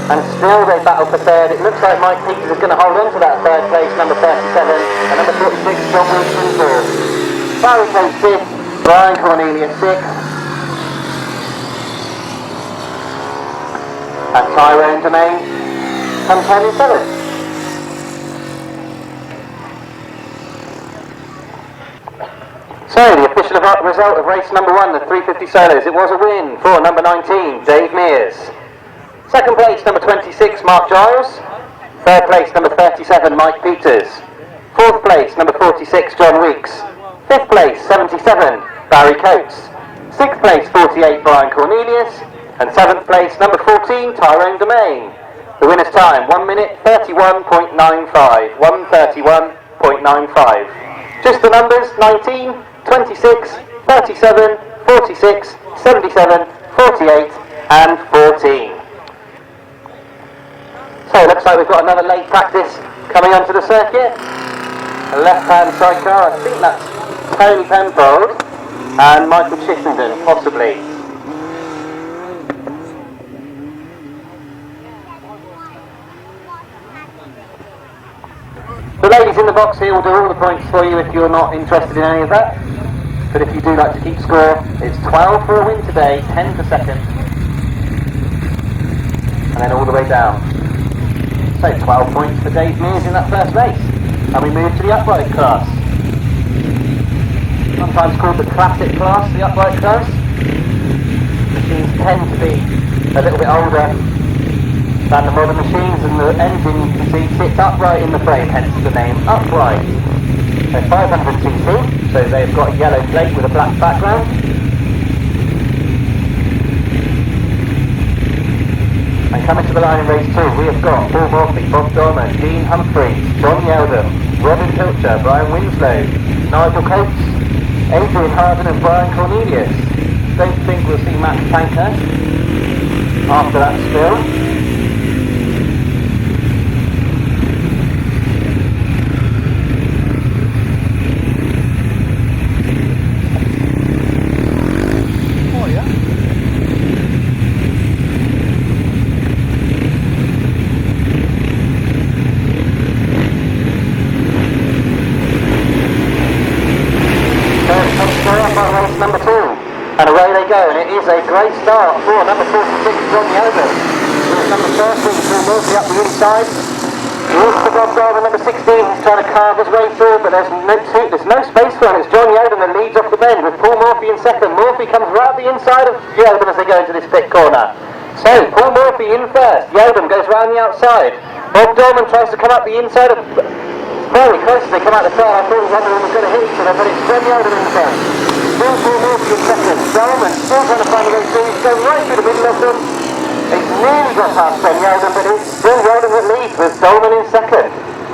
A: And still they battle for third. It looks like Mike Peters is going to hold on to that third place, number 37, and number 46, John Bob Penfold. Barry Coates 5th, Brian Cornelius 6th, and Tyrone Domain comes home in 7th. So, the official result of race number 1, the 350 solos, it was a win for number 19, Dave Mears. Second place, number 26, Mark Giles. Third place, number 37, Mike Peters. Fourth place, number 46, John Weeks. Fifth place, 77, Barry Coates. Sixth place, 48, Brian Cornelius. And seventh place, number 14, Tyrone Domain. The winner's time, 1 minute 31.95. 1:31.95. Just the numbers, 19, 26, 37, 46, 77, 48 and 14. So it looks like we've got another late practice coming onto the circuit. A left-hand sidecar, I think that's Ernie Penfold and Michael Chittenden, possibly. The ladies in the box here will do all the points for you if you're not interested in any of that. But if you do like to keep score, it's 12 for a win today, 10 for second, and then all the way down. So 12 points for Dave Mears in that first race. And we move to the upright class. Sometimes called the classic class, the upright class. Machines tend to be a little bit older than the modern machines, and the engine, you can see, sits upright in the frame, hence the name Upright. So 500cc, so they've got a yellow plate with a black background. And coming to the line in race 2, we have got Paul Morphy, Bob Dorman, Dean Humphreys, John Yeldham, Robin Pilcher, Brian Winslow, Nigel Coates, Adrian Harden and Brian Cornelius. Don't think we'll see Matt Pankhurst after that spill. Number 2, and away they go, and it is a great start for number 46, John Yeldham. With number 13, Paul Murphy up the inside. Here's the Bob driver, number 16, he's trying to carve his way through, but there's no space for him. It's John Yeldham that leads off the bend, with Paul Murphy in second. Murphy comes right up the inside of Yeldham as they go into this pit corner. So, Paul Murphy in first, Yeldham goes round the outside. Bob Dorman tries to come up the inside of... Very close as they come out the front. I thought one of them was going to hit each other, but it's John Yeldham in front. Still Paul Murphy in second. Dorman still trying to find a way through. He's going right through the middle of them. He's nearly got past John Yeldham, but it's still Yeldham that leads with Dolman in second.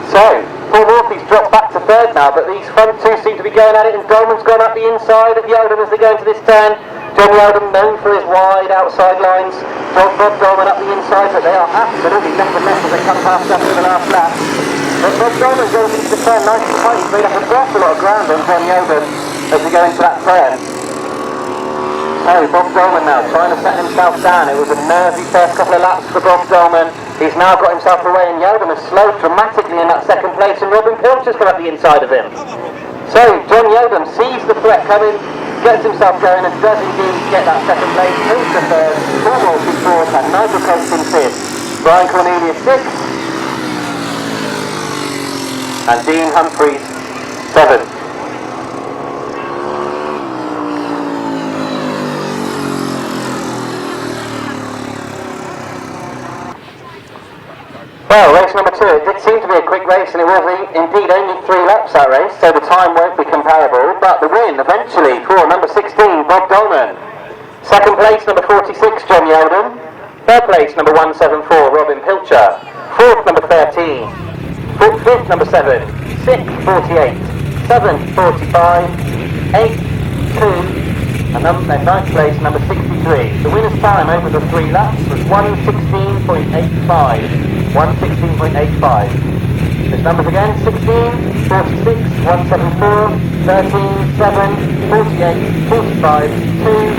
A: So, Paul Murphy's dropped back to third now, but these front two seem to be going at it, and Dolman's gone up the inside of Yeldham as they go into this turn. John Yeldham known for his wide outside lines. John Bob Dolman up the inside, but they are absolutely left and left as they come past us in the last lap. But Bob Dolman goes into the turn nice and tight. He's made up an awful lot of ground on John Yeldham as we go into that turn. So Bob Dolman now trying to set himself down. It was a nervy first couple of laps for Bob Dolman. He's now got himself away, and Yeldham has slowed dramatically in that second place, and Robin Pilcher's come up the inside of him. So John Yeldham sees the threat coming, gets himself going, and does indeed get that second place. Moves to third, Paul Murphy fourth, and Nigel Coates in fifth. Brian Cornelius sixth, and Dean Humphreys seventh. Well, race number 2, it did seem to be a quick race, and it was indeed only 3 laps that race, so the time won't be comparable, but the win eventually for number 16, Bob Dolman. Second place, number 46, John Yeldham. Third place, number 174, Robin Pilcher. Fourth, number 13. Fifth, number 7. Sixth, 48. Seventh, 45. Eighth, 2. And ninth place, number 63. The winner's time over the 3 laps was 1:16.85. 1:16.85. There's numbers again: 16, 46, 174, 13, 7, 48, 45, 2,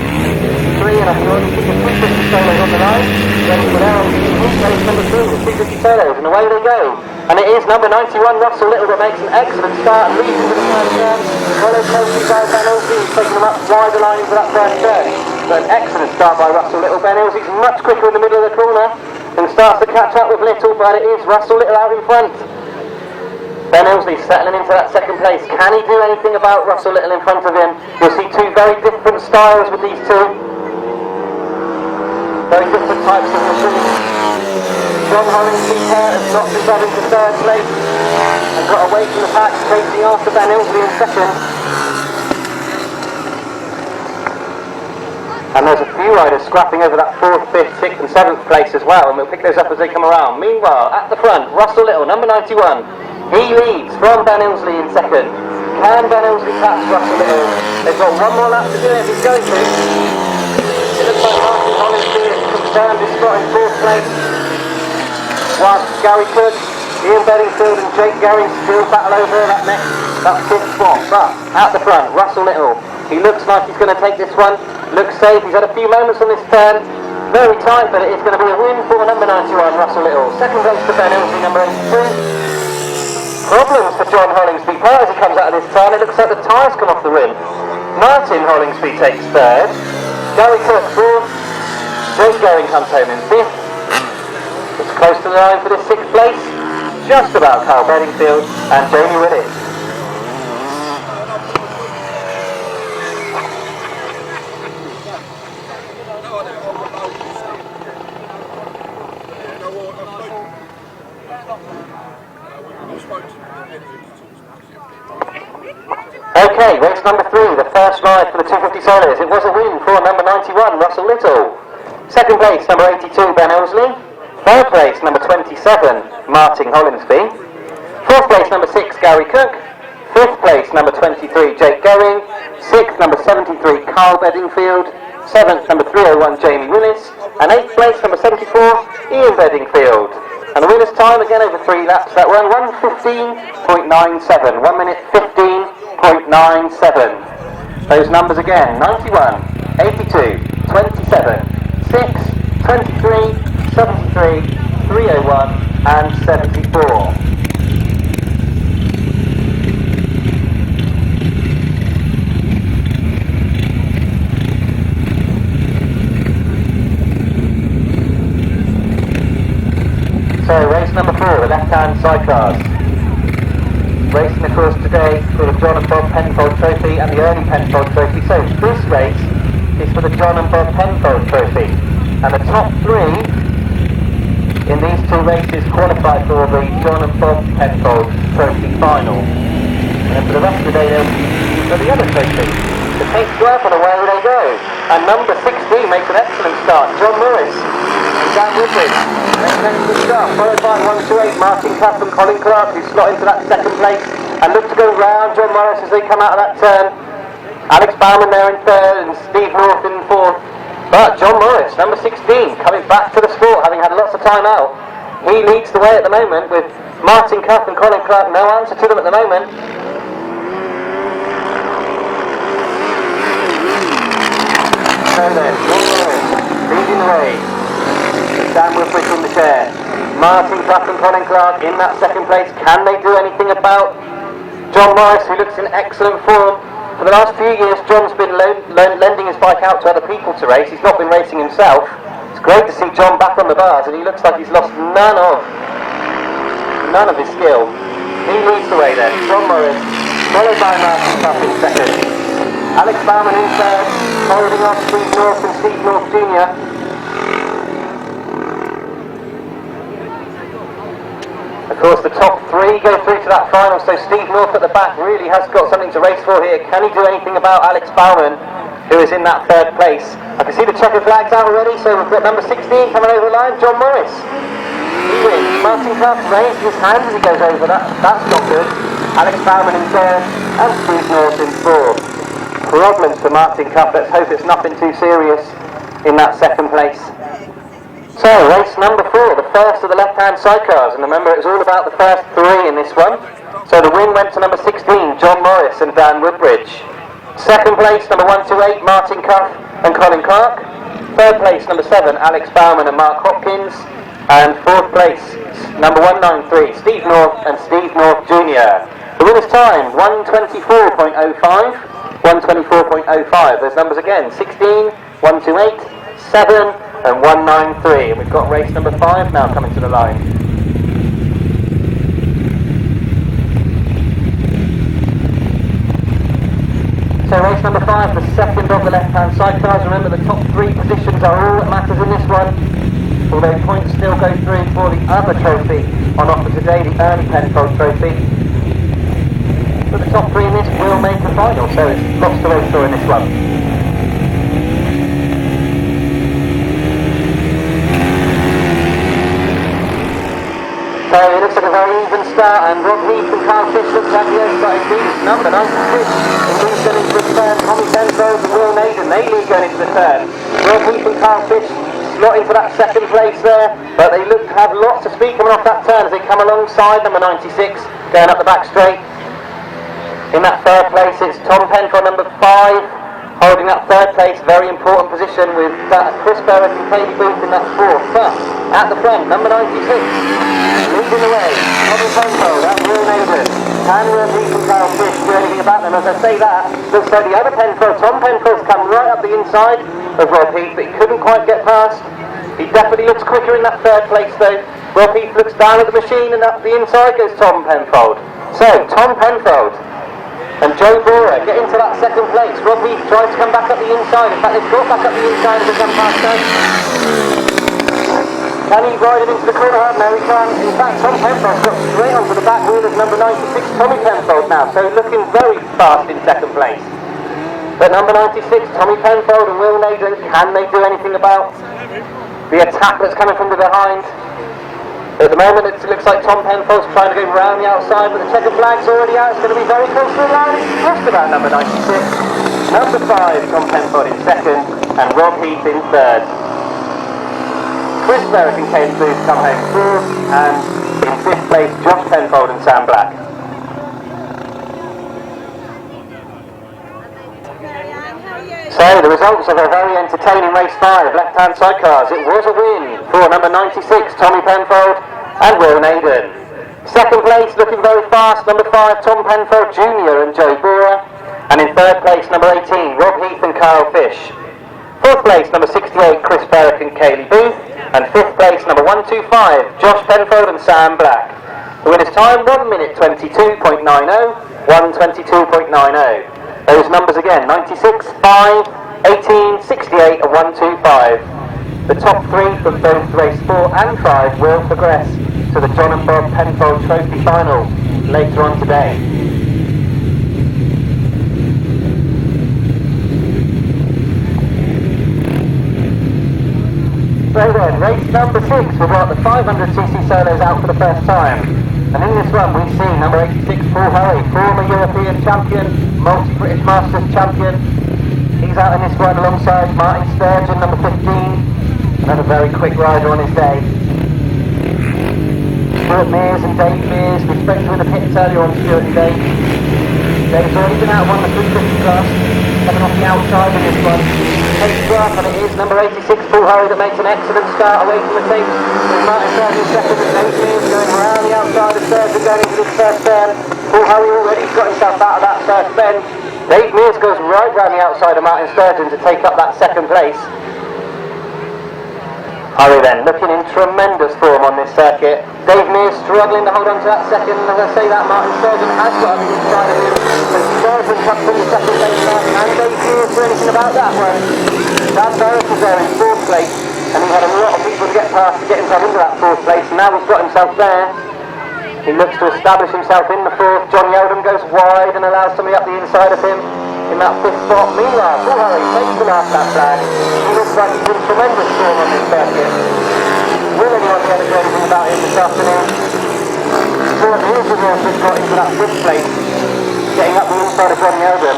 A: 3, and I can already see the 350 solos on the line. Ready for now, race number 2, the 350 solos, and away they go. And it is number 91, Russell Little, that makes an excellent start and leads into the first turn. Followed closely by Ben Ilsley, who's taking them up wide the line into that first turn. So an excellent start by Russell Little. Ben Ilsley's much quicker in the middle of the corner and starts to catch up with Little, but it is Russell Little out in front. Ben Ilsley settling into that second place. Can he do anything about Russell Little in front of him? You'll see 2 very different styles with these 2. Very different types of machines. John Hollingsby has knocked himself into third place and got away from the pack, chasing after Ben Ilsley in second. And there's a few riders scrapping over that 4th, 5th, 6th and 7th place as well, and we'll pick those up as they come around. Meanwhile, at the front, Russell Little, number 91. He leads from Ben Ilsley in second. Can Ben Ilsley catch Russell Little? They've got one more lap to do if he's going to. It looks like Martyn Hollingsby has confirmed his spot in 4th place. Whilst Gary Cook, Ian Bedingfield and Jake Gary still battle over that 5th spot. But at the front, Russell Little, he looks like he's going to take this one. Looks safe, he's had a few moments on this turn. Very tight, but it is going to be a win for number 91, Russell Little. Second place to Ben Ilsley, number 82. Problems for John Hollingsby as he comes out of this turn. It looks like the tyres come off the rim. Martyn Hollingsby takes third. Gary Cook fourth. Jake Gary comes home in fifth. It's close to the line for this 6th place. Just about Carl Bedingfield and Jamie Willis. Okay, race number 3, the first ride for the 250 solos. It was a win for number 91, Russell Little. Second place, number 82, Ben Elsley. Third place, number 27, Martin Hollinsby. Fourth place, number 6, Gary Cook. Fifth place, number 23, Jake Going. Sixth, number 73, Carl Bedingfield. Seventh, number 301, Jamie Willis. And eighth place, number 74, Ian Bedingfield. And the winner's time, again over 3 laps, that one, 1:15.97. 1 minute 15.97. Those numbers again, 91, 82, 27, 6, 23, 73, 301 and 74. So race number 4, the left-hand sidecars. Racing of course today for the John and Bob Penfold Trophy and the Ernie Penfold Trophy. So this race is for the John and Bob Penfold Trophy. And the top 3 in these 2 races qualify for the John and Bob Penfold Trophy final. And then for the rest of the day they'll be for the other trophy. The pace work and away they go. And number 16 makes an excellent start, John Morris. Dan Woodbridge, excellent start, followed by 128 Martin Cuff and Colin Clark, who slot into that second place and look to go round John Morris as they come out of that turn. Alex Bauman there in third and Steve North in fourth. But John Morris, number 16, coming back to the sport, having had lots of time out. He leads the way at the moment with Martin Cuff and Colin Clark, no answer to them at the moment. So then, John Morris leading the way. Dan Woodbridge in the chair. Martin Cuff and Colin Clark in that second place. Can they do anything about John Morris, who looks in excellent form? For the last few years, John's been lending his bike out to other people to race. He's not been racing himself. It's great to see John back on the bars, and he looks like he's lost none of his skill. He leads the way then. John Morris, followed by Martin Cuff in second. Alex Bauman in third, holding off Steve North and Steve North Jr. Of course, the top 3 go through to that final, so Steve North at the back really has got something to race for here. Can he do anything about Alex Bauman, who is in that third place? I can see the checkered flags out already, so we've got number 16 coming over the line, John Morris. He wins. Martin Cuff raised his hand as he goes over, that's not good. Alex Bauman in third, and Steve North in fourth. Problems for Martin Cuff, let's hope it's nothing too serious in that second place. So, race number 4, the first of the left-hand sidecars, and remember it was all about the first 3 in this one. So the win went to number 16, John Morris and Dan Woodbridge. Second place, number 128, Martin Cuff and Colin Clark. Third place, number 7, Alex Bauman and Mark Hopkins. And fourth place, number 193, Steve North and Steve North Jr. The winner's time, 1:24.05, 1:24.05. Those numbers again, 16, 128, 7, and 193, and we've got race number 5 now coming to the line. So race number 5, the second of the left-hand sidecars. Remember the top 3 positions are all that matters in this one, although points still go through for the other trophy on offer today, the Ernie Penfold Trophy. But the top 3 in this will make the final, so it's lots to race for in this one. So it looks like a very even start, and Rob Heath and Carl Fish look like the outside lead. Number 96 and leads going into the turn. Tommy Penfold and Will Naden, they lead going into the turn. Rob Heath and Carl Fish slot into that second place there, but they look to have lots of speed coming off that turn as they come alongside number 96, going up the back straight. In that third place it's Tom Penfold, number 5. Holding that third place, very important position with Chris Berwick and Katie Booth in that fourth. But at the front, number 96, leading the way, Tommy Penfold, that's Will Naden. Can Will Heath and Carl Fish do anything about them? As I say that, looks like the other Penfold, Tom Penfold's come right up the inside of Rob Heath, but he couldn't quite get past. He definitely looks quicker in that third place though. Rob Heath looks down at the machine and up the inside goes Tom Penfold. So, Tom Penfold and Joe Bora get into that second place. Rob Heath tries to come back up the inside. In fact, they've got back up the inside as they come past us. Can he ride it into the corner? No, he can't. In fact, Tom Penfold's got straight onto the back wheel of number 96, Tommy Penfold now, so looking very fast in second place. But number 96, Tommy Penfold and Will Naden, can they do anything about the attack that's coming from the behind? At the moment it looks like Tom Penfold's trying to go round the outside, but the checkered flag's already out. It's going to be very close to the line. It's just about number 96. Number 5, Tom Penfold in second, and Rob Heath in third. Chris Berwick and Kane Booth come home fourth, and in fifth place, Josh Penfold and Sam Black. So the results of a very entertaining race 5, left-hand sidecars. It was a win for number 96, Tommy Penfold and Will Naden. Second place, looking very fast, number 5, Tom Penfold Jr. and Joe Bora. And in third place, number 18, Rob Heath and Kyle Fish. Fourth place, number 68, Chris Berwick and Kaylee Booth. And fifth place, number 125, Josh Penfold and Sam Black. The winner's time, 1 minute 22.90, 1:22.90. Those numbers again, 96, 5, 18, 68 and 125. The top 3 from both race 4 and 5 will progress to the John Bob Penfold Trophy final later on today. So then, race number 6, we've got the 500cc solos out for the first time. And in this one we've seen number 86, Paul Hurry, former European champion, multi-British Masters champion. He's out in this one alongside Martyn Sturgeon, number 15. Another very quick rider on his day. Stuart Mears and Dave Mears, we spoke to in the pits earlier on Stuart and Dave. Dave's already been out of one of the 350 class, coming off the outside in this one. Takes up, and it is number 86, Paul Hurry, that makes an excellent start away from the tape. With Martyn Sturgeon second and Dave Mears going around the outside of Sturgeon going into this first turn. Paul Hurry already got himself out of that first bend. Dave Mears goes right round the outside of Martyn Sturgeon to take up that second place. Hurry then, looking in tremendous form on this circuit. Dave Mears struggling to hold on to that second, and as I say that, Martyn Sturgeon has got on the inside of him. But Sturgeon comes from the second place now, and Dave Mears do anything about that one. Dan Barrett is there in fourth place, and he had a lot of people to get past to get himself into that fourth place, and now he's got himself there. He looks to establish himself in the fourth. John Yeldham goes wide and allows somebody up the inside of him in that fifth spot. Meanwhile, Paul Hurry takes the last lap flag. He looks like he's in tremendous form on this circuit. Will anyone be able to do anything about him this afternoon? Stuart Mears has also got into that fifth place, getting up the inside of John Yeldham.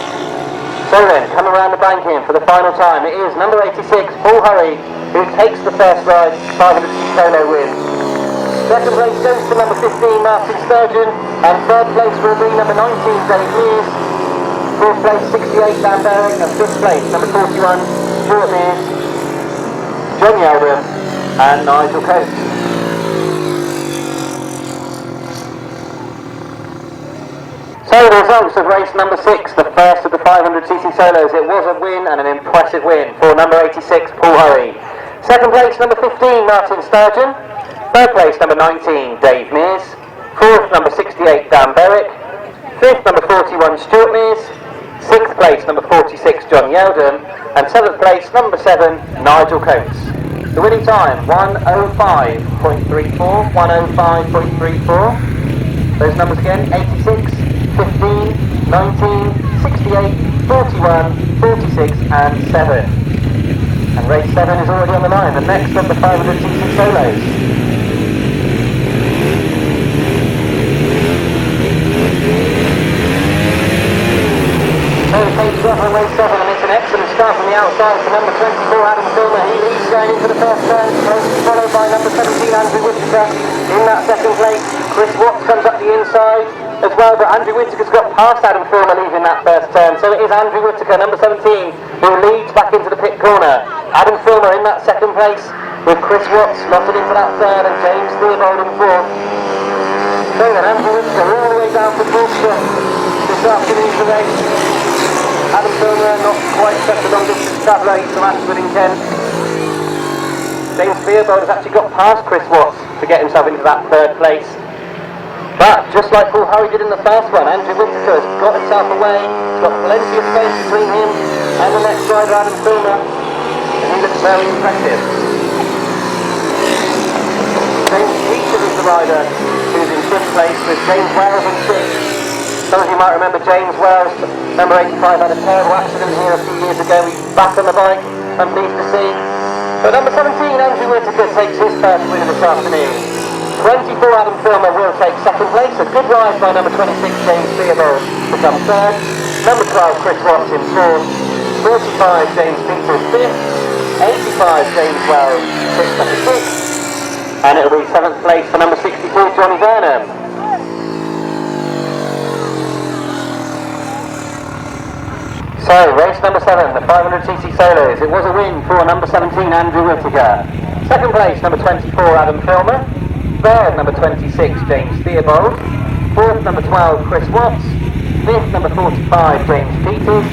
A: So then, coming around the bank in for the final time, it is number 86, Paul Hurry, who takes the first ride 500cc solo win. Second place goes to number 15, Martyn Sturgeon, and third place will be number 19, Dave Mears. Fourth place, 68, Dan Berwick, and fifth place, number 41, Stuart Mears, John Yeldham, and Nigel Coates. So the results of race number 6, the first of the 500cc solos. It was a win, and an impressive win for number 86, Paul Hurry. Second place, number 15, Martyn Sturgeon. Third place, number 19, Dave Mears. Fourth, number 68, Dan Berwick. Fifth, number 41, Stuart Mears. Sixth place, number 46, John Yeldham. And seventh place, number 7, Nigel Coates. The winning time, 1:05.34, 1:05.34. Those numbers again, 86, 15, 19, 68, 41, 46 and 7. And race 7 is already on the line, the next of the 500cc solos. So the pace off on race 7, and it's an excellent start from the outside for number 24, Adam Filmer. He leads going into the first turn, followed by number 17, Andrew Whittaker. In that second place, Chris Watts comes up the inside as well, but Andrew Whittaker's got past Adam Filmer leaving that first turn, so it is Andrew Whittaker, number 17, who leads back into the pit corner. Adam Filmer in that second place, with Chris Watts slotted into that third, and James Theobald in fourth. So then Andrew Whittaker all the way down to Bristol this afternoon's race. Adam Filmer not quite such a long distance traveller, he's from Ashford in Kent. James Theobald has actually got past Chris Watts to get himself into that third place. But just like Paul Hurry did in the first one, Andrew Whittaker has got himself away. He's got plenty of space between him and the next rider, Adam Filmer, and he looks very impressive. rider who's in 5th place with James Wells in 6th. Some of you might remember James Wells, number 85, had a terrible accident here a few years ago. He's back on the bike, I'm pleased to see. But number 17, Andrew Whittaker, takes his first winner this afternoon. 24, Adam Filmer will take 2nd place. A good rise by number 26, James Theobald, to come 3rd. Number 12, Chris Watts in 4th. 45, James Peters 5th. 85, James Wells, 6th and 6th. And it'll be 7th place for number 64, Johnny Burnham. So, race number 7, the 500cc solos. It was a win for number 17, Andrew Whittaker. 2nd place, number 24, Adam Filmer. 3rd, number 26, James Theobald. 4th, number 12, Chris Watts. 5th, number 45, James Peters.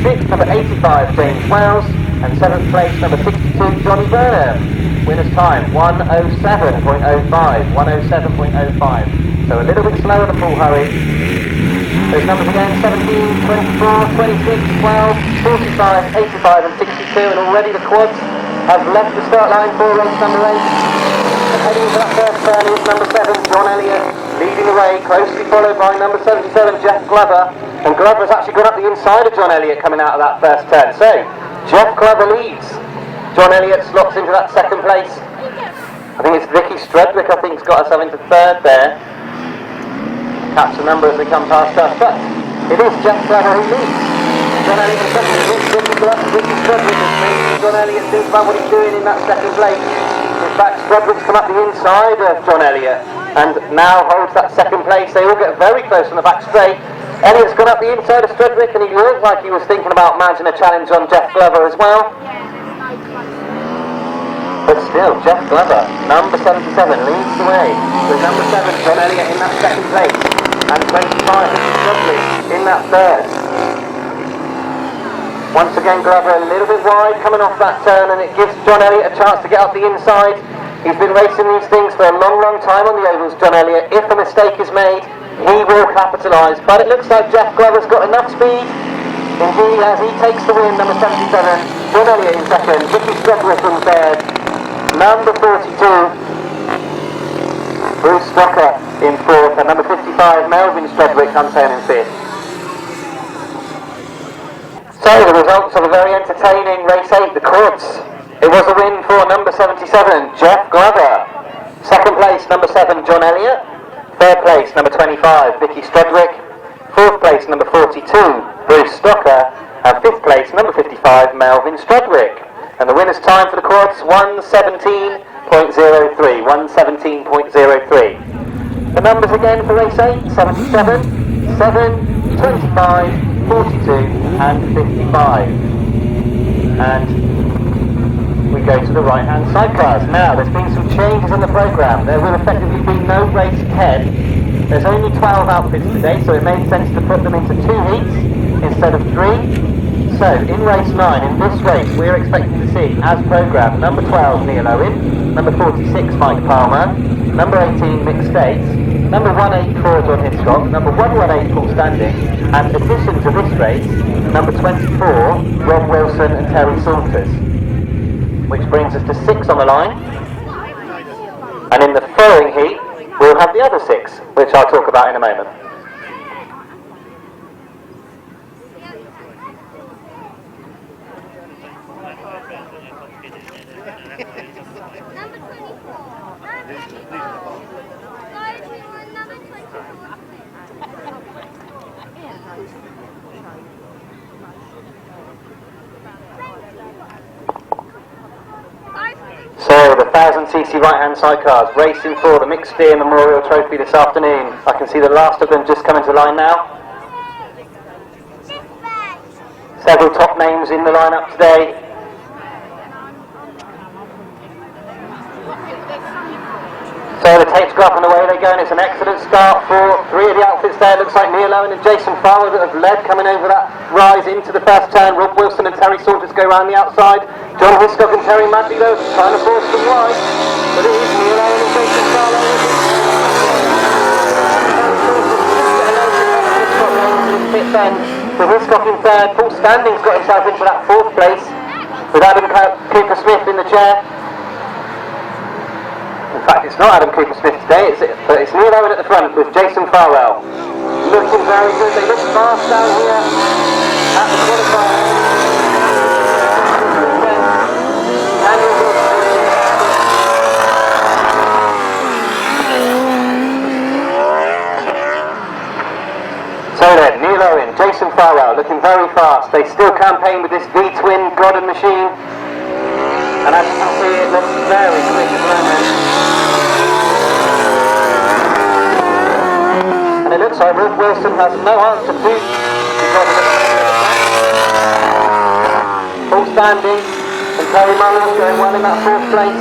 A: 6th, number 85, James Wells. And 7th place, number 62, Johnny Burnham. Winner's time, 1:07.05. 1:07.05. So a little bit slower than full hurry. Those numbers again, 17, 24, 26, 12, 45, 85 and 62, and already the quads have left the start line for race number 8. And heading into that first turn is number 7, John Elliott, leading the way, closely followed by number 77, Jeff Glover. And Glover's actually gone up the inside of John Elliott coming out of that first turn. So, Jeff Glover leads. John Elliott slots into that 2nd place. I think it's Vicky Strudwick, I think, has got herself into 3rd there. Catch the number as they come past us, but it is Jeff Glover who leads. John Elliott in 2nd place, Vicky Strudwick is making John Elliott think about what he's doing in that 2nd place. In fact, Strudwick's come up the inside of John Elliott and now holds that 2nd place. They all get very close on the back straight. Elliott's gone up the inside of Strudwick and he looked like he was thinking about mounting a challenge on Jeff Glover as well. But still, Jeff Glover, number 77, leads the way with number 7, John Elliott in that 2nd place, and 25, Strudwick in that 3rd. Once again, Glover a little bit wide coming off that turn, and it gives John Elliott a chance to get up the inside. He's been racing these things for a long, long time on the ovals, John Elliott. If a mistake is made, he will capitalise. But it looks like Jeff Glover's got enough speed. Indeed, as he takes the win, number 77, John Elliott in 2nd, Vicky Strudwick in 3rd. Number 42, Bruce Stocker in 4th, and number 55, Melvin Strudwick comes home in 5th. So the results of a very entertaining race 8, the quads. It was a win for number 77, Jeff Glover. 2nd place, number 7, John Elliott. 3rd place, number 25, Vicky Strudwick. 4th place, number 42, Bruce Stocker. And 5th place, number 55, Melvin Strudwick. And the winner's time for the quads, 1:17.03. 1:17.03. The numbers again for race 8, 77, 7, 25, 42 and 55. And we go to the right-hand sidecars. Now, there's been some changes in the programme. There will effectively be no race 10. There's only 12 outfits today, so it made sense to put them into 2 heats instead of 3. So, in race 9, in this race, we're expecting to see, as programmed, number 12, Neil Owen, number 46, Mike Palmer, number 18, Mick States, number 184, John Hitchcock, number 118, Paul Standing, and in addition to this race, number 24, Rob Wilson and Terry Saunders, which brings us to 6 on the line. And in the following heat, we'll have the other 6, which I'll talk about in a moment. So the 1000cc right-hand sidecars racing for the Mixed Steer Memorial Trophy this afternoon. I can see the last of them just coming to line now. Several top names in the lineup today. So the tapes go up and away they go, and it's an excellent start for 3 of the outfits there. It looks like Neil Owen and Jason Farmer that have led coming over that rise into the first turn. Rob Wilson and Terry Saunders go around the outside. John Hiscock and Terry Madley though trying to force them wide. But it is Neil Owen and Jason Farmer. With Hiscock in 3rd, Paul Standing's got himself into that 4th place with Adam Cooper-Smith in the chair. In fact, it's not Adam Cooper-Smith today, but it's Neil Owen at the front with Jason Farwell. Looking very good. They look fast down here at the qualifier. So then, Neil Owen, Jason Farwell, looking very fast. They still campaign with this V-twin Godden machine. And as you can see, it looks very quick at the moment. And it looks like Ruth Wilson has no answer to full standing, and Terry Mullins going well in that 4th place.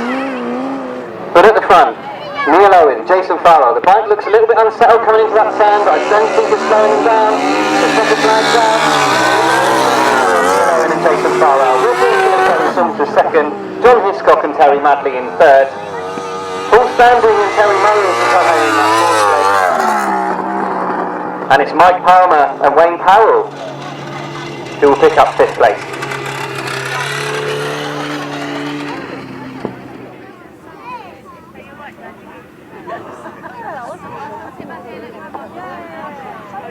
A: But at the front, Neil Owen, Jason Farwell. The bike looks a little bit unsettled coming into that turn, but I don't think it's slowing them down. The second flag down. Neil Owen and Jason Farwell. Ruth Wilson and Terry Saunders second. John Hiscock and Terry Madley in third. Paul Standing and Terry Mullins are coming in that 4th place. And it's Mike Palmer and Wayne Powell who will pick up 5th place.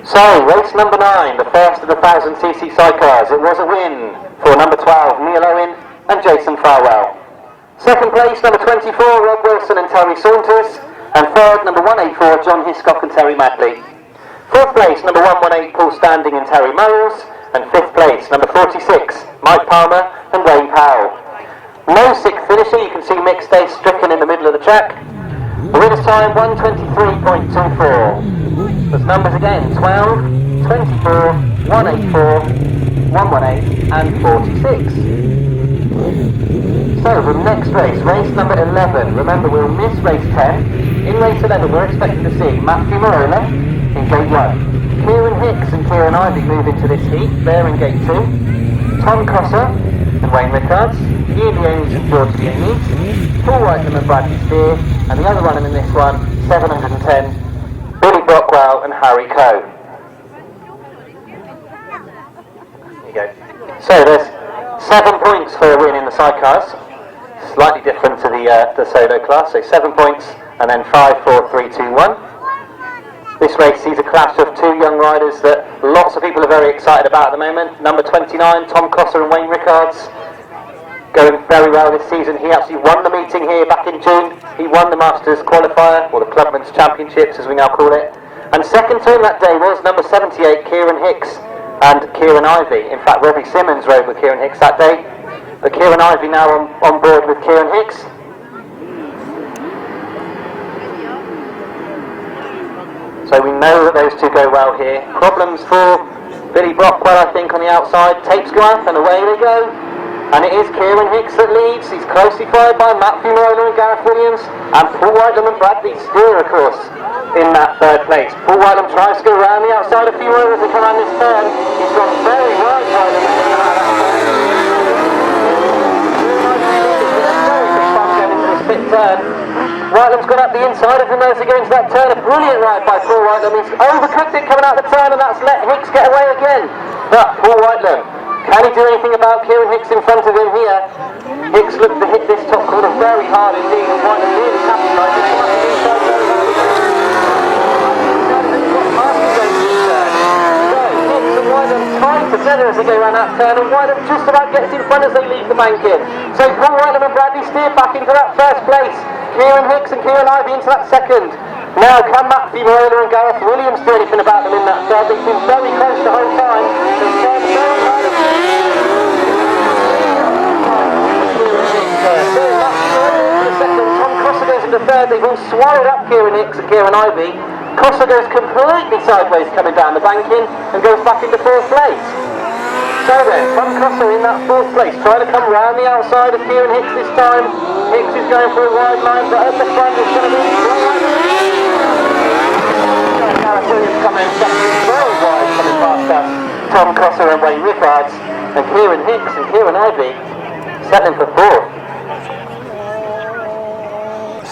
A: So, race number 9, the first of the 1000cc sidecars. It was a win for number 12, Neil Owen and Jason Farwell. Second place, number 24, Rob Wilson and Terry Saunders. And third, number 184, John Hiscock and Terry Madley. Fourth place, number 118, Paul Standing and Terry Murrells. And fifth place, number 46, Mike Palmer and Wayne Powell. No 6th finisher, you can see Mick stays stricken in the middle of the track. The winner's time, 1:23.24. There's numbers again, 12, 24, 184, 118 and 46. So the next race, race number 11. Remember, we'll miss race 10. In race 11 we're expecting to see Matthew Marola in gate 1. Kieran Hicks and Kieran Ivey move into this heat, they're in gate 2. Tom Crosser and Wayne Rickards, Ian Jones and George Yates, Paul Whiteman and Bradley Steer, and the other runner in this one, 710, Billy Brockwell and Harry Coe. There you go. So there's 7 points for a win in the sidecars, slightly different to the solo class, so 7 points and then 5, 4, 3, 2, 1. This race sees a clash of 2 young riders that lots of people are very excited about at the moment. Number 29, Tom Crosser and Wayne Rickards, going very well this season. He actually won the meeting here back in June. He won the Masters Qualifier, or the Clubman's Championships as we now call it. And second to him that day was number 78, Kieran Hicks and Kieran Ivey. In fact, Robbie Simmons rode with Kieran Hicks that day. But Kieran Ivey now on board with Kieran Hicks. So we know that those two go well here. Problems for Billy Brockwell, I think, on the outside. Tapes go up and away they go. And it is Kieran Hicks that leads. He's closely followed by Matthew Marola and Gareth Williams, and Paul Whitelam and Bradley Steer, of course, in that 3rd place. Paul Whitelam tries to go around the outside a few more as they come around this turn. He's gone very wide, Whitelam, as they come out of that turn. Very big bump going into this 5th turn. Whitelam's gone up the inside of him as they go into that turn. A brilliant ride by Paul Whitelam. He's overcooked it coming out the turn, and that's let Hicks get away again. But Paul Whitelam, can he do anything about Kieran Hicks in front of him here? Hicks looked to hit this top corner very hard indeed, and Whitelam really capitalised. He's come up the inside very well. So Hicks and Whitelam tied together as they go around that turn, and Whitelam just about gets in front as they leave the bank in. So Paul Whitelam and Bradley Steer back into that 1st place. Kieran Hicks and Kieran Ivey into that 2nd. Now can Matthew Marola and Gareth Williams do anything about them in that 3rd? They've been very close the whole time. Tom Crosser goes into 3rd. They've all swallowed up Kieran Hicks and Kieran Ivey. Crosser goes completely sideways coming down the banking and goes back into 4th place. So then, Tom Crosser in that 4th place, trying to come round the outside of Kieran Hicks this time. Hicks is going for a wide line, but at the front it's going to be Gareth Williams coming very wide, coming past us. Tom Crosser and Wayne Rickards, and Kieran Hicks and Kieran Ivey settling for 4th.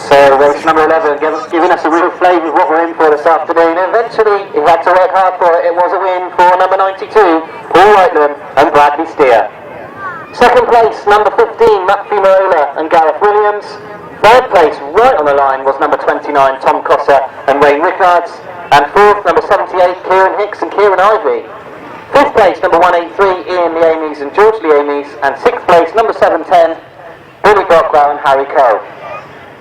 A: So race number 11 giving us a real flavour of what we're in for this afternoon. Eventually he had to work hard for it. It was a win for number 92, Paul Whitelam and Bradley Steer. Second place, number 15, Matthew Marola and Gareth Williams. Third place, right on the line, was number 29, Tom Cossa and Ray Rickards. And fourth, number 78, Kieran Hicks and Kieran Ivey. Fifth place, number 183, Ian Leamies and George Leamies. And sixth place, number 710, Billy Brockwell and Harry Cole.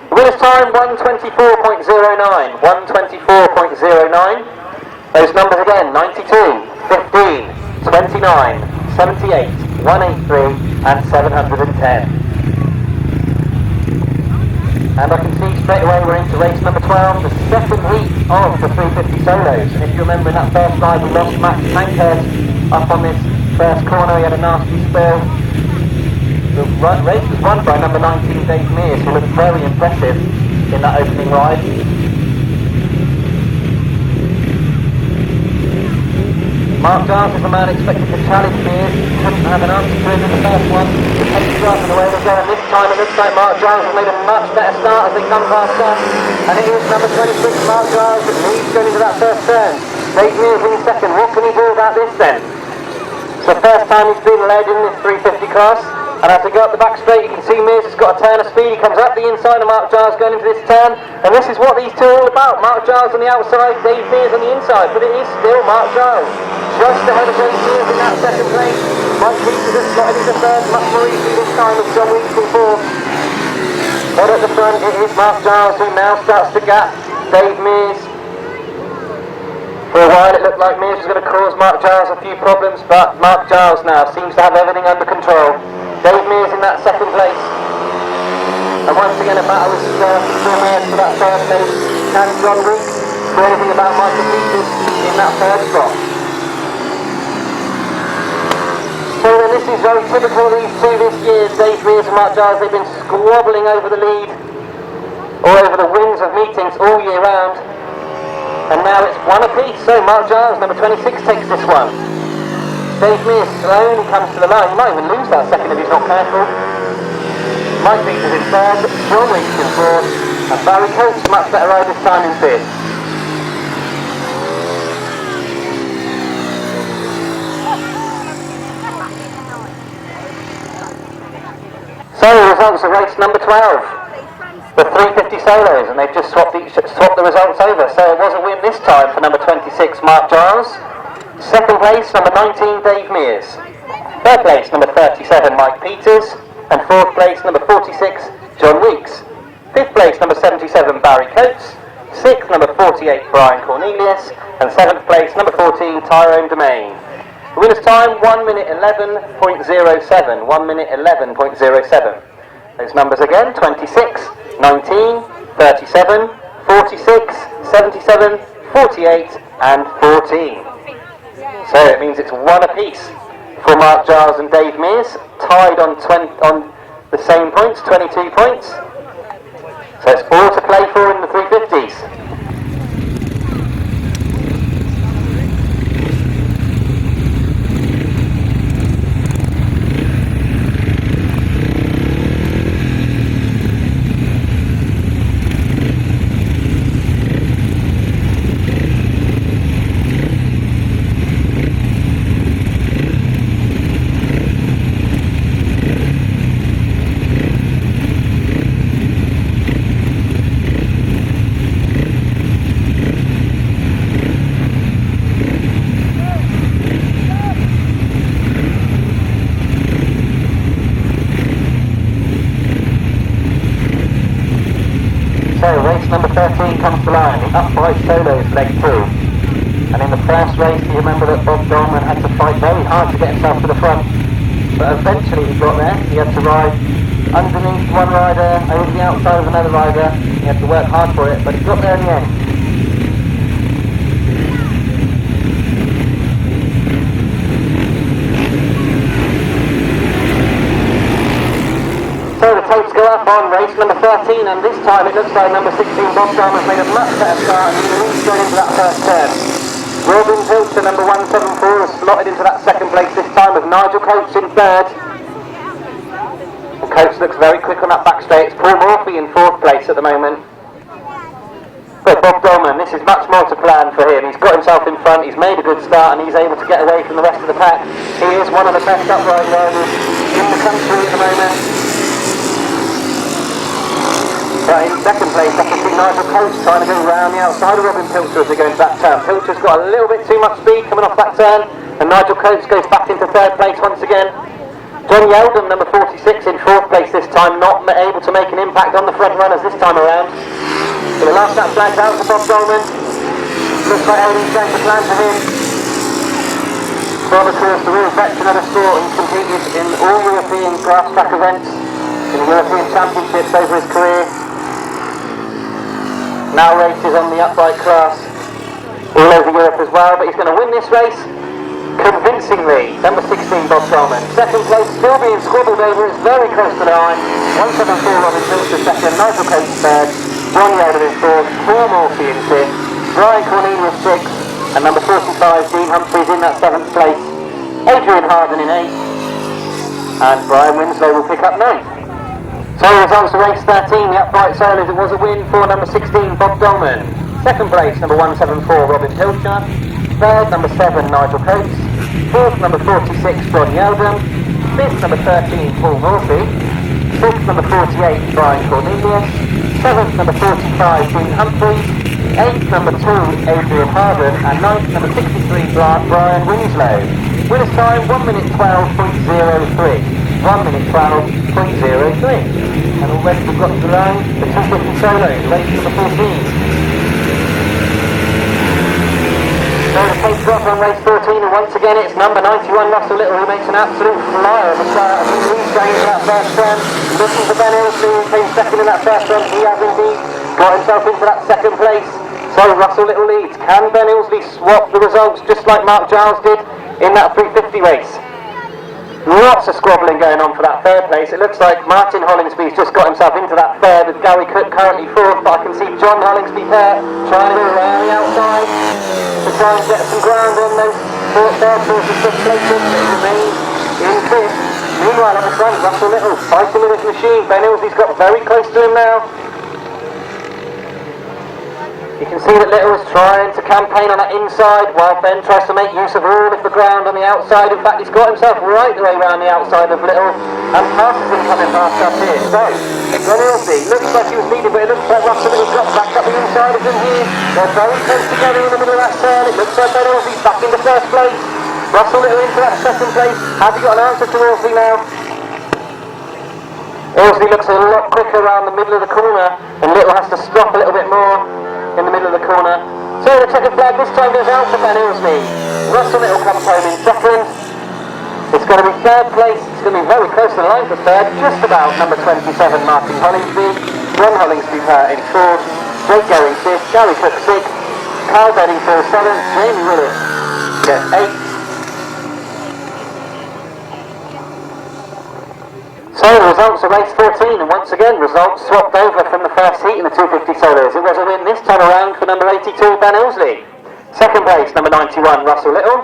A: The winner's time, 124.09. 124.09. Those numbers again, 92, 15, 29, 78, 183 and 710. And I can see straight away we're into race number 12, the second heat of the 350 solos. And if you remember in that first ride we lost Max Pankhurst up on this first corner, he had a nasty spill. The race was won by number 19 Dave Mears, who looked very impressive in that opening ride. Mark Giles is the man expected to challenge Mears. Couldn't have an answer to him in the first one. The pace up and away they go, and this time it looks like Mark Giles has made a much better start as they come past us. And it is number 26, Mark Giles, that leads going into that first turn. Dave Mears in second. What can he do about this then? It's the first time he's been led in this 350 class. And as they go up the back straight, you can see Mears has got a turn of speed. He comes up the inside of Mark Giles going into this turn. And this is what these two are all about. Mark Giles on the outside, Dave Mears on the inside. But it is still Mark Giles. Just ahead of Dave Mears in that second place. Mike Peters has slotted into third, much more easily this time with John Weeks in fourth. But at the front it is Mark Giles who now starts to gap Dave Mears. For a while it looked like Mears was going to cause Mark Giles a few problems, but Mark Giles now seems to have everything under control. Dave Mears in that second place. And once again a battle was Mears for that third place. Can John Weeks do anything about Michael Peters in that third spot? So then this is very typical of these two this year. Dave Mears and Mark Giles, they've been squabbling over the lead or over the wins of meetings all year round. And now it's one apiece, so Mark Giles, number 26, takes this one. Dave Mears only comes to the line. He might even lose that second if he's not careful. Mike Peters in third, John Weeks in fourth, and Barry Coates, much better ride this time in fifth. So the results of race number 12, the 350 solos, and they've just swapped the results over. So it was a win this time for number 26, Mark Giles. Second place, number 19, Dave Mears. Third place, number 37, Mike Peters. And fourth place, number 46, John Weeks. Fifth place, number 77, Barry Coates. Sixth, number 48, Brian Cornelius. And seventh place, number 14, Tyrone Domain. The winner's time, 1 minute 11.07. 1 minute 11.07. Those numbers again, 26, 19, 37, 46, 77, 48 and 14. So it means it's one apiece for Mark Giles and Dave Mears, tied on the same points, 22 points. So it's all to play for in the 350s. So race number 13 comes to line, the upright solos leg 2. And in the first race you remember that Bob Dolman had to fight very hard to get himself to the front. But eventually he got there. He had to ride underneath one rider, over the outside of another rider. He had to work hard for it, but he got there in the end. So the tapes go up on race number 13, and this time it looks like number 16 Bob Dolman has made a much better start and he's going into that first turn. Robin Pilcher, number 174, has slotted into that second place this time with Nigel Coates in third. And Coates looks very quick on that back straight. It's Paul Morphy in fourth place at the moment. But Bob Dolman, this is much more to plan for him. He's got himself in front, he's made a good start and he's able to get away from the rest of the pack. He is one of the best upright riders in the country at the moment. But in second place, I can see Nigel Coates trying to go round the outside of Robin Pilcher as they go into that turn. Pilcher's got a little bit too much speed coming off that turn, and Nigel Coates goes back into third place once again. John Yeldham, number 46, in fourth place this time, not able to make an impact on the front runners this time around. So the last lap flags out for Bob Dolman. Looks like Ernie's going to plan for him. Bob, of course, the real veteran of the sport. He's competed in all European Grasstrack events, in the European Championships over his career. Now races on the upright class all over Europe as well, but he's going to win this race convincingly. Number 16, Bob Dolman. Second place, still being squabbled over, it's very close to the line. 174 Robin Pilcher second, Nigel Coates third, John Yeldham in fourth, Paul Morphy in fifth, Brian Cornelius sixth, and number 45, Dean Humphreys in that seventh place, Adrian Harden in eighth, and Brian Winslow will pick up ninth. So results of race 13, the upright sailors, it was a win for number 16, Bob Dolman. Second place, number 174, Robin Pilcher. Third, number 7, Nigel Coates. Fourth, number 46, John Yeldham. Fifth, number 13, Paul Morphy. Sixth, number 48, Brian Cornelius. Seventh, number 45, Dean Humphreys. Eighth, number 2, Adrian Harden. And ninth, number 63, Brian Winslow. Winner's time, 1 minute 12.03. 1 minute 12.03. And already we've got to the line, the 250 solo, race number 14. So the pace drop on race 14, and once again it's number 91, Russell Little, who makes an absolute flyer of a start. I think he's going into that first turn, looking for Ben Ilsley, who came second in that first run. He has indeed got himself into that second place. So Russell Little leads. Can Ben Ilsley swap the results just like Mark Giles did in that 350 race? Lots of squabbling going on for that third place. It looks like Martin Hollingsby's just got himself into that third, with Gary Cook currently fourth, but I can see John Hollingsby there trying to go around the outside to try and get some ground on those third, fourth and fifth places, but he remains in fifth. Meanwhile, on the front, Russell Little fighting with his machine. Ben Ilsley's got very close to him now. You can see that Little is trying to campaign on that inside while Ben tries to make use of all of the ground on the outside. In fact, he's got himself right the way around the outside of Little and passes him coming past up here. So, Ben Ilsley looks like he was leading, but it looks like Russell Little's got back up the inside of him here. They're very close together in the middle of that turn. It looks like Ben Ilsley's back into first place. Russell Little into that second place. Has he got an answer to Ilsley now? Ilsley looks a lot quicker around the middle of the corner, and Little has to stop a little bit more in the middle of the corner. So the checkered flag this time goes out for Ben Ilsley. Russell Little comes home in second. It's going to be third place. It's going to be very close to the line for third. Just about number 27, Martin Hollingsby. John Hollingsby in fourth. Jake Goring fifth. Gary Cook sixth. Carl Bedingfield seventh. Jamie Willis gets eighth. So the results of race 14, and once again results swapped over from the first heat in the 250 solos. It was a win this time around for number 82, Ben Ilsley. Second place, number 91, Russell Little.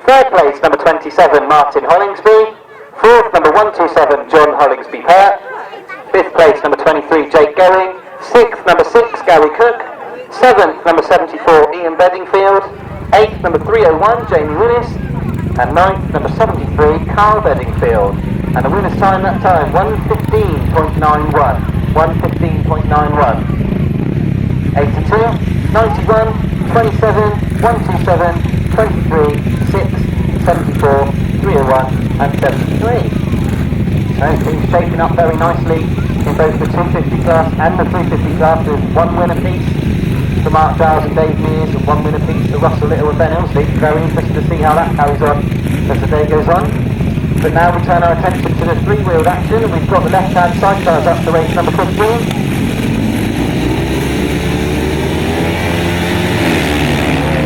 A: Third place, number 27, Martin Hollingsby. Fourth, number 127, John Hollingsby Pert. Fifth place, number 23, Jake Goring. Sixth, number 6, Gary Cook. Seventh, number 74, Ian Bedingfield. Eighth, number 301, Jamie Willis. And ninth, number 73, Carl Bedingfield. And the winner's time that time, 1:15.91. 1:15.91. 82, 91, 27, 127, 23, 6, 74, 301 and 73. So things shaping up very nicely in both the 250 class and the 350 class, with one win apiece for Mark Giles and Dave Mears and one win apiece for Russell Little and Ben Ilsley. Very interested to see how that carries on as the day goes on. But now we turn our attention to the three-wheeled action, and we've got the left-hand sidecars up to race number 15.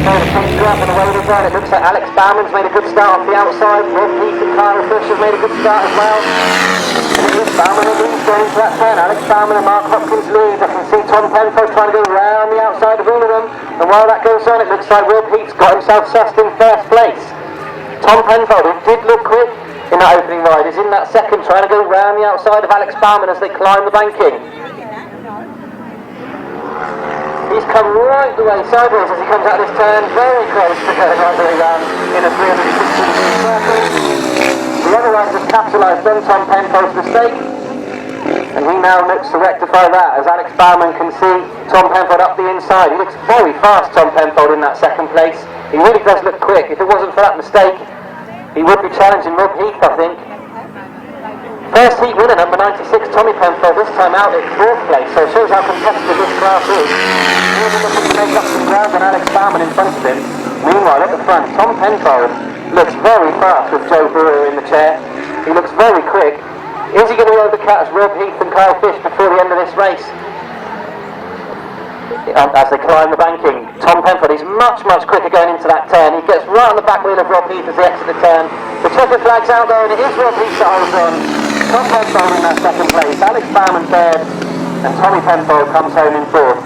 A: So the pace go up and away they go. It looks like Alex Bauman's made a good start off the outside. Rob Heath and Kyra Fish have made a good start as well. And it is Bauman and Leeds going into that turn. Alex Bauman and Mark Hopkins lead. I can see Tom Penfold trying to go round the outside of all of them. And while that goes on, it looks like Rob Heath's got himself sussed in first place. Tom Penfold, who did look quick in that opening ride, is in that second, trying to go round the outside of Alex Bauman as they climb the banking. He's come right the way sideways as he comes out of this turn, very close to going right the way round in a 360 circle. The other riders have capitalised on Tom Penfold's mistake. And he now looks to rectify that, as Alex Bowman can see Tom Penfold up the inside. He looks very fast, Tom Penfold, in that second place. He really does look quick. If it wasn't for that mistake, he would be challenging Rob Heath, I think. First heat winner, number 96, Tommy Penfold, this time out in 4th place, so it shows how competitive this class is. He's looking to make up some ground, and Alex Bowman in front of him. Meanwhile, at the front, Tom Penfold looks very fast with Joe Brewer in the chair. He looks very quick. Is he going to overcut Rob Heath and Kyle Fish before the end of this race? As they climb the banking, Tom Penfold is much quicker going into that turn. He gets right on the back wheel of Rob Heath as they exit the turn. The checkered flag's out there, and it is Rob Heath that holds on. Tom Penfold in that second place, Alex Bowman third, and Tommy Penfold comes home in 4th.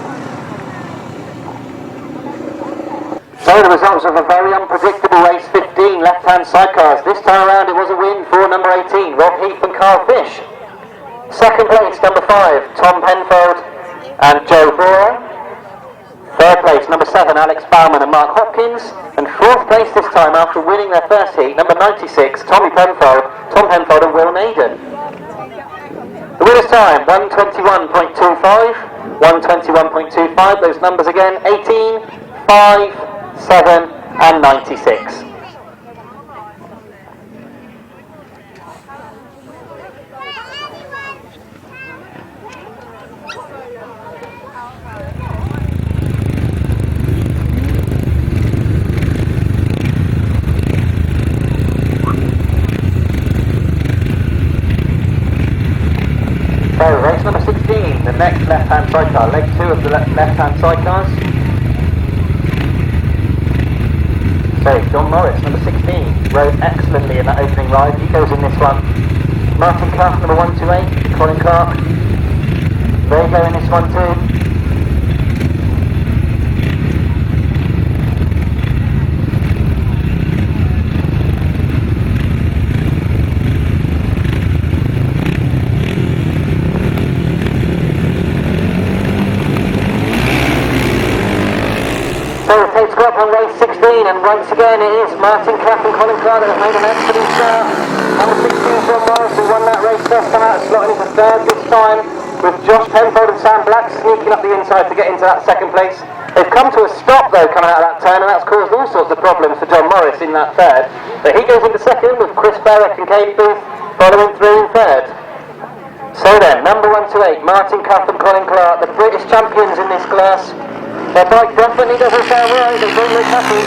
A: So the results of a very unpredictable race 15, left-hand sidecars. This time around it was a win for number 18, Rob Heath and Kyle Fish. Second place, number 5, Tom Penfold and Joe Brewer. Third place, number 7, Alex Bowman and Mark Hopkins. And 4th place this time after winning their first heat, number 96, Tom Penfold and Will Naden. The winner's time, 1:21.25, 1:21.25, those numbers again, 18, 5, 7 and 96. So race number 16, the next left-hand sidecar, leg 2 of the left-hand sidecars. So John Morris, number 16, rode excellently in that opening ride. He goes in this one. Martin Clark, number 128, Colin Clark. They go in this one too. Takes go up on race 16, and once again it is Martin Clark and Colin Clark that have made an excellent start. Number 16, John Morris, who won that race first time out, slotting into 3rd this time, with Josh Penfold and Sam Black sneaking up the inside to get into that 2nd place. They've come to a stop though coming out of that turn, and that's caused all sorts of problems for John Morris in that 3rd. But he goes into 2nd with Chris Berwick and Kaylee Booth following through in 3rd. So then, number 128, Martin Cuff and Colin Clark, the British champions in this class. Their bike definitely doesn't sound right, they don't look happy.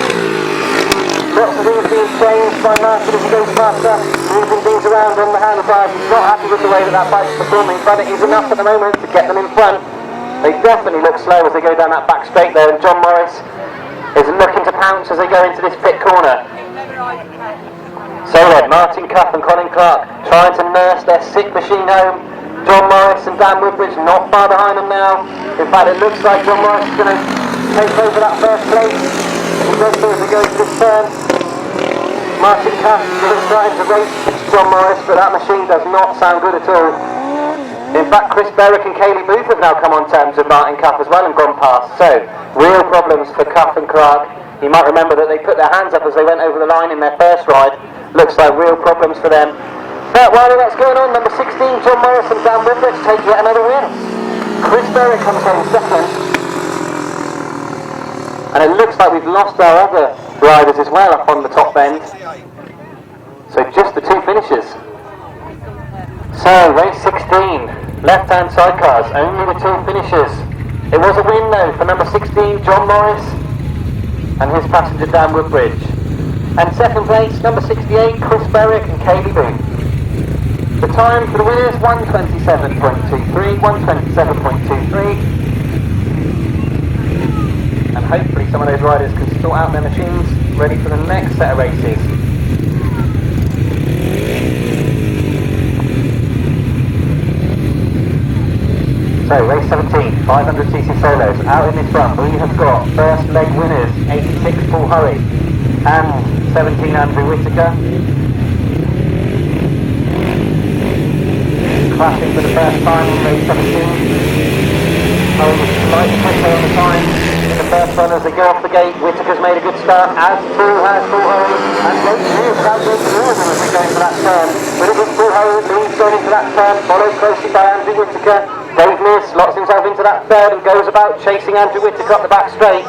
A: Lots of things being changed by Martin as he goes faster, moving things around on the handlebars. He's not happy with the way that bike's performing, but it is enough at the moment to get them in front. They definitely look slow as they go down that back straight there, and John Morris is looking to pounce as they go into this pit corner. So then, Martin Cuff and Colin Clark trying to nurse their sick machine home. John Morris and Dan Woodbridge not far behind them now. In fact, it looks like John Morris is going to take over that 1st place. He does so as he goes to this turn. Martin Cuff is trying to race John Morris, but that machine does not sound good at all. In fact, Chris Berwick and Kaylee Booth have now come on terms with Martin Cuff as well and gone past. So, real problems for Cuff and Clark. You might remember that they put their hands up as they went over the line in their first ride. Looks like real problems for them. But while that's going on, number 16, John Morris and Dan Woodbridge take yet another win. Chris Berwick comes home 2nd. And it looks like we've lost our other riders as well up on the top end. So just the 2 finishers. So race 16, left-hand sidecars, only the 2 finishers. It was a win though for number 16, John Morris, and his passenger Dan Woodbridge. And 2nd place, number 68, Chris Berwick and Kaylee Booth. The time for the winners, 1:27.23, 1:27.23. And hopefully some of those riders can sort out their machines, ready for the next set of races. So race 17, 500cc solos. Out in this run we have got first leg winners, 86 Paul Hurry and 17 Andrew Whittaker. Clashing for the first time in race 17. Hurry was slightly quicker on the time in the first fun as they go off the gate. Whittaker's made a good start, as too has Paul Hurry, and Dave Mears about to ignore them as they go into that turn. But it is Paul Hurry that leads going into that turn, followed closely by Andrew Whittaker. Dave Mears slots himself into that third and goes about chasing Andrew Whittaker up the back straight.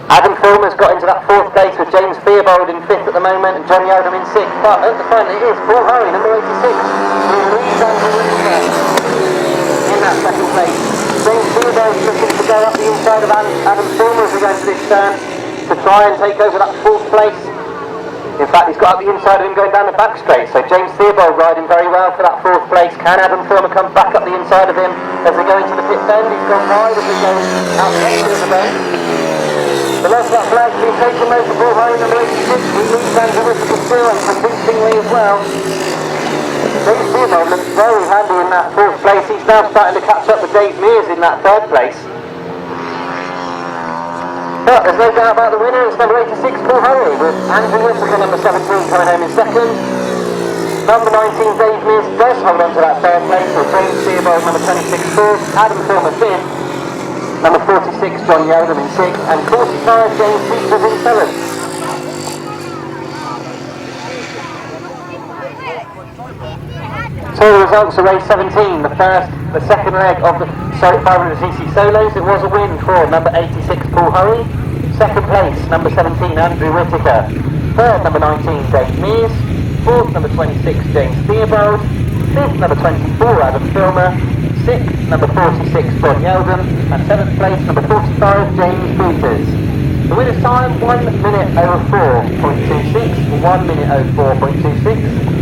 A: Adam Fulmer's got into that fourth place with James Theobald in fifth at the moment and John Yeldham in sixth. But at the front it is Paul Hurry, number 86, who leads Andrew Whittaker in that second place. James Theobald looking to go up the inside of Adam Fulmer as we go into this turn to try and take over that fourth place. In fact, he's got up the inside of him going down the back straight. So James Theobald riding very well for that fourth place. Can Adam Fulmer come back up the inside of him as they go into the pit bend? He's gone wide as they go out the exit of the bend. The last lap flag being taken over for Paul Hurry, number 86. He leads Andrew Whittaker still and convincingly as well. James Theobald looks very handy in that fourth place. He's now starting to catch up with Dave Mears in that third place. But there's no doubt about the winner. It's number 86, Paul Hurry, with Andrew Whittaker, number 17, coming home in second. Number 19, Dave Mears, does hold on to that third place, with James Theobald, number 26, fourth. Adam Fulmer, fifth. Number 46, John Yeldham in 6th, and 45, James Peters in 7th. So the results of race 17, the second leg of the 500cc solos. It was a win for number 86, Paul Hurry. Second place, number 17, Andrew Whittaker. Third, number 19, Dave Mears. Fourth, number 26, James Theobald. Fifth, number 24, Adam Fulmer. 6th, number 46, John Yeldham, and 7th place, number 45, James Peters. The winner's time, 1 minute 04.26, 1 minute 04.26.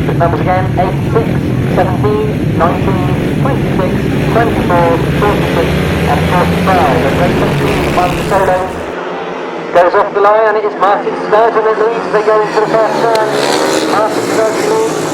A: The numbers again, 86, 17, 19, 26, 24, 46, and 45. And race 17, one solo goes off the line, and it is Martyn Sturgeon that leads as they go into the first turn. Martyn Sturgeon leads.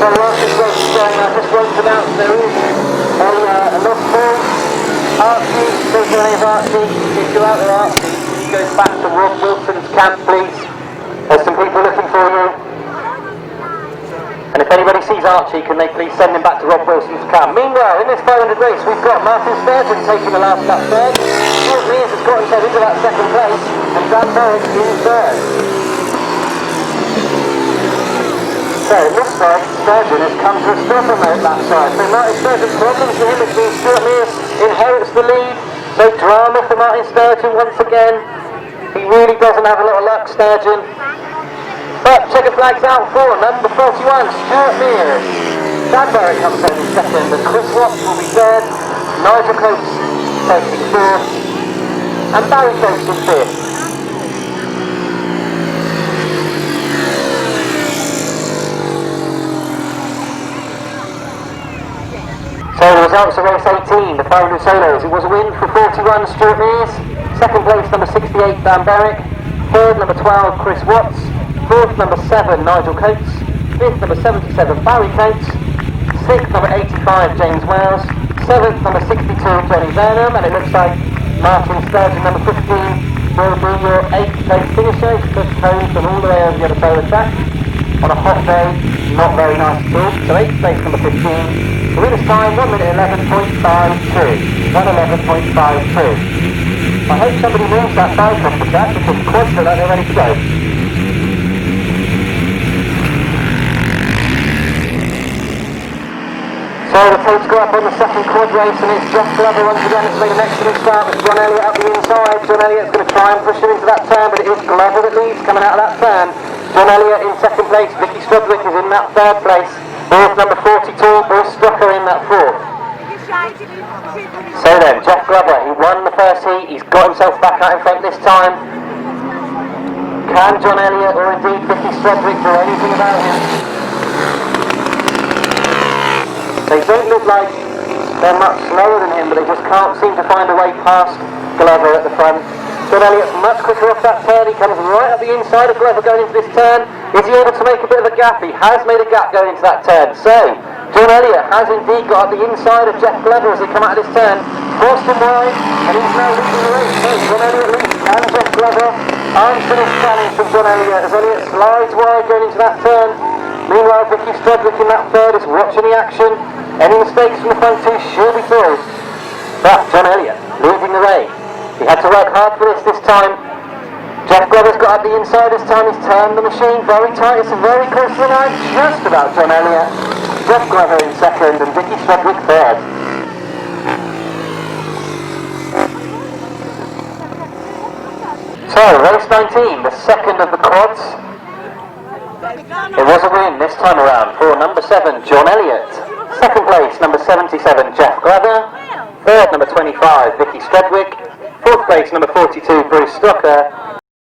A: I just want to announce there is a lost ball. Archie, there's the name of Archie. If you're out there, Archie, he goes back to Rob Wilson's camp, please. There's some people looking for you. And if anybody sees Archie, can they please send him back to Rob Wilson's camp. Meanwhile, in this 500 race, we've got Martyn Sturgeon taking the last lap third. Stuart Mears has got himself into that second place, and Dan Berwick in third. So it looks like Sturgeon has come to a stop on that side. So Martyn Sturgeon's problems for him, which means Stuart Mears inherits the lead. So drama for Martyn Sturgeon once again. He really doesn't have a lot of luck, Sturgeon. But checker flags out for number 41, Stuart Mears. Dan Berwick comes home in second, and Chris Watts will be third. Nigel Coates taking fourth, and Barry Coates in fifth. So the results of race 18, the 500 solos. It was a win for 41, Stuart Mears. Second place, number 68, Dan Berwick. Third, number 12, Chris Watts. Fourth, number 7, Nigel Coates. Fifth, number 77, Barry Coates. Sixth, number 85, James Wells. Seventh, number 62, Johnny Burnham. And it looks like Martyn Sturgeon, number 15, will be your 8th place finisher. He's pushed home from all the way over the other side of the track. On a hot day, not very nice at all. So 8th place, number 15. The winner's time, 1 minute 11.52. 1:11.52. I hope somebody moves that bike off the track because the quads look like they're ready to go. So the tapes go up on the second quad race, and it's Jeff Glover once again that's made an excellent start with John Elliott up the inside. John Elliott's going to try and push him into that turn, but it is Glover that leads coming out of that turn. John Elliott in second place, Vicky Strudwick is in that third place. Fourth, number 42, Bruce Strucker in that fourth. So then, Jeff Glover, he won the first heat, he's got himself back out in front this time. Can John Elliott or indeed Vicky Strudwick do anything about him? They don't look like they're much slower than him, but they just can't seem to find a way past Glover at the front. John Elliott's much quicker off that turn. He comes right up the inside of Glover going into this turn. Is he able to make a bit of a gap? He has made a gap going into that turn. So, John Elliott has indeed got up the inside of Jeff Glover as he come out of this turn. Forced him wide, and he's now leading the race. So John Elliott leads, and Jeff Glover answering his challenge from John Elliott as Elliott slides wide going into that turn. Meanwhile, Vicky Strudwick in that third is watching the action. Any mistakes from the front two should be through. But John Elliott leading the way. He had to work hard for this time. Jeff Glover's got up the inside this time. He's turned the machine very tight. It's a very close to the line. Just about John Elliott. Jeff Glover in second and Vicky Strudwick third. So, race 19, the second of the quads. It was a win this time around for number 7, John Elliott. Second place, number 77, Jeff Glover. Third, number 25, Vicky Strudwick. Fourth place, number 42, Bruce Stocker.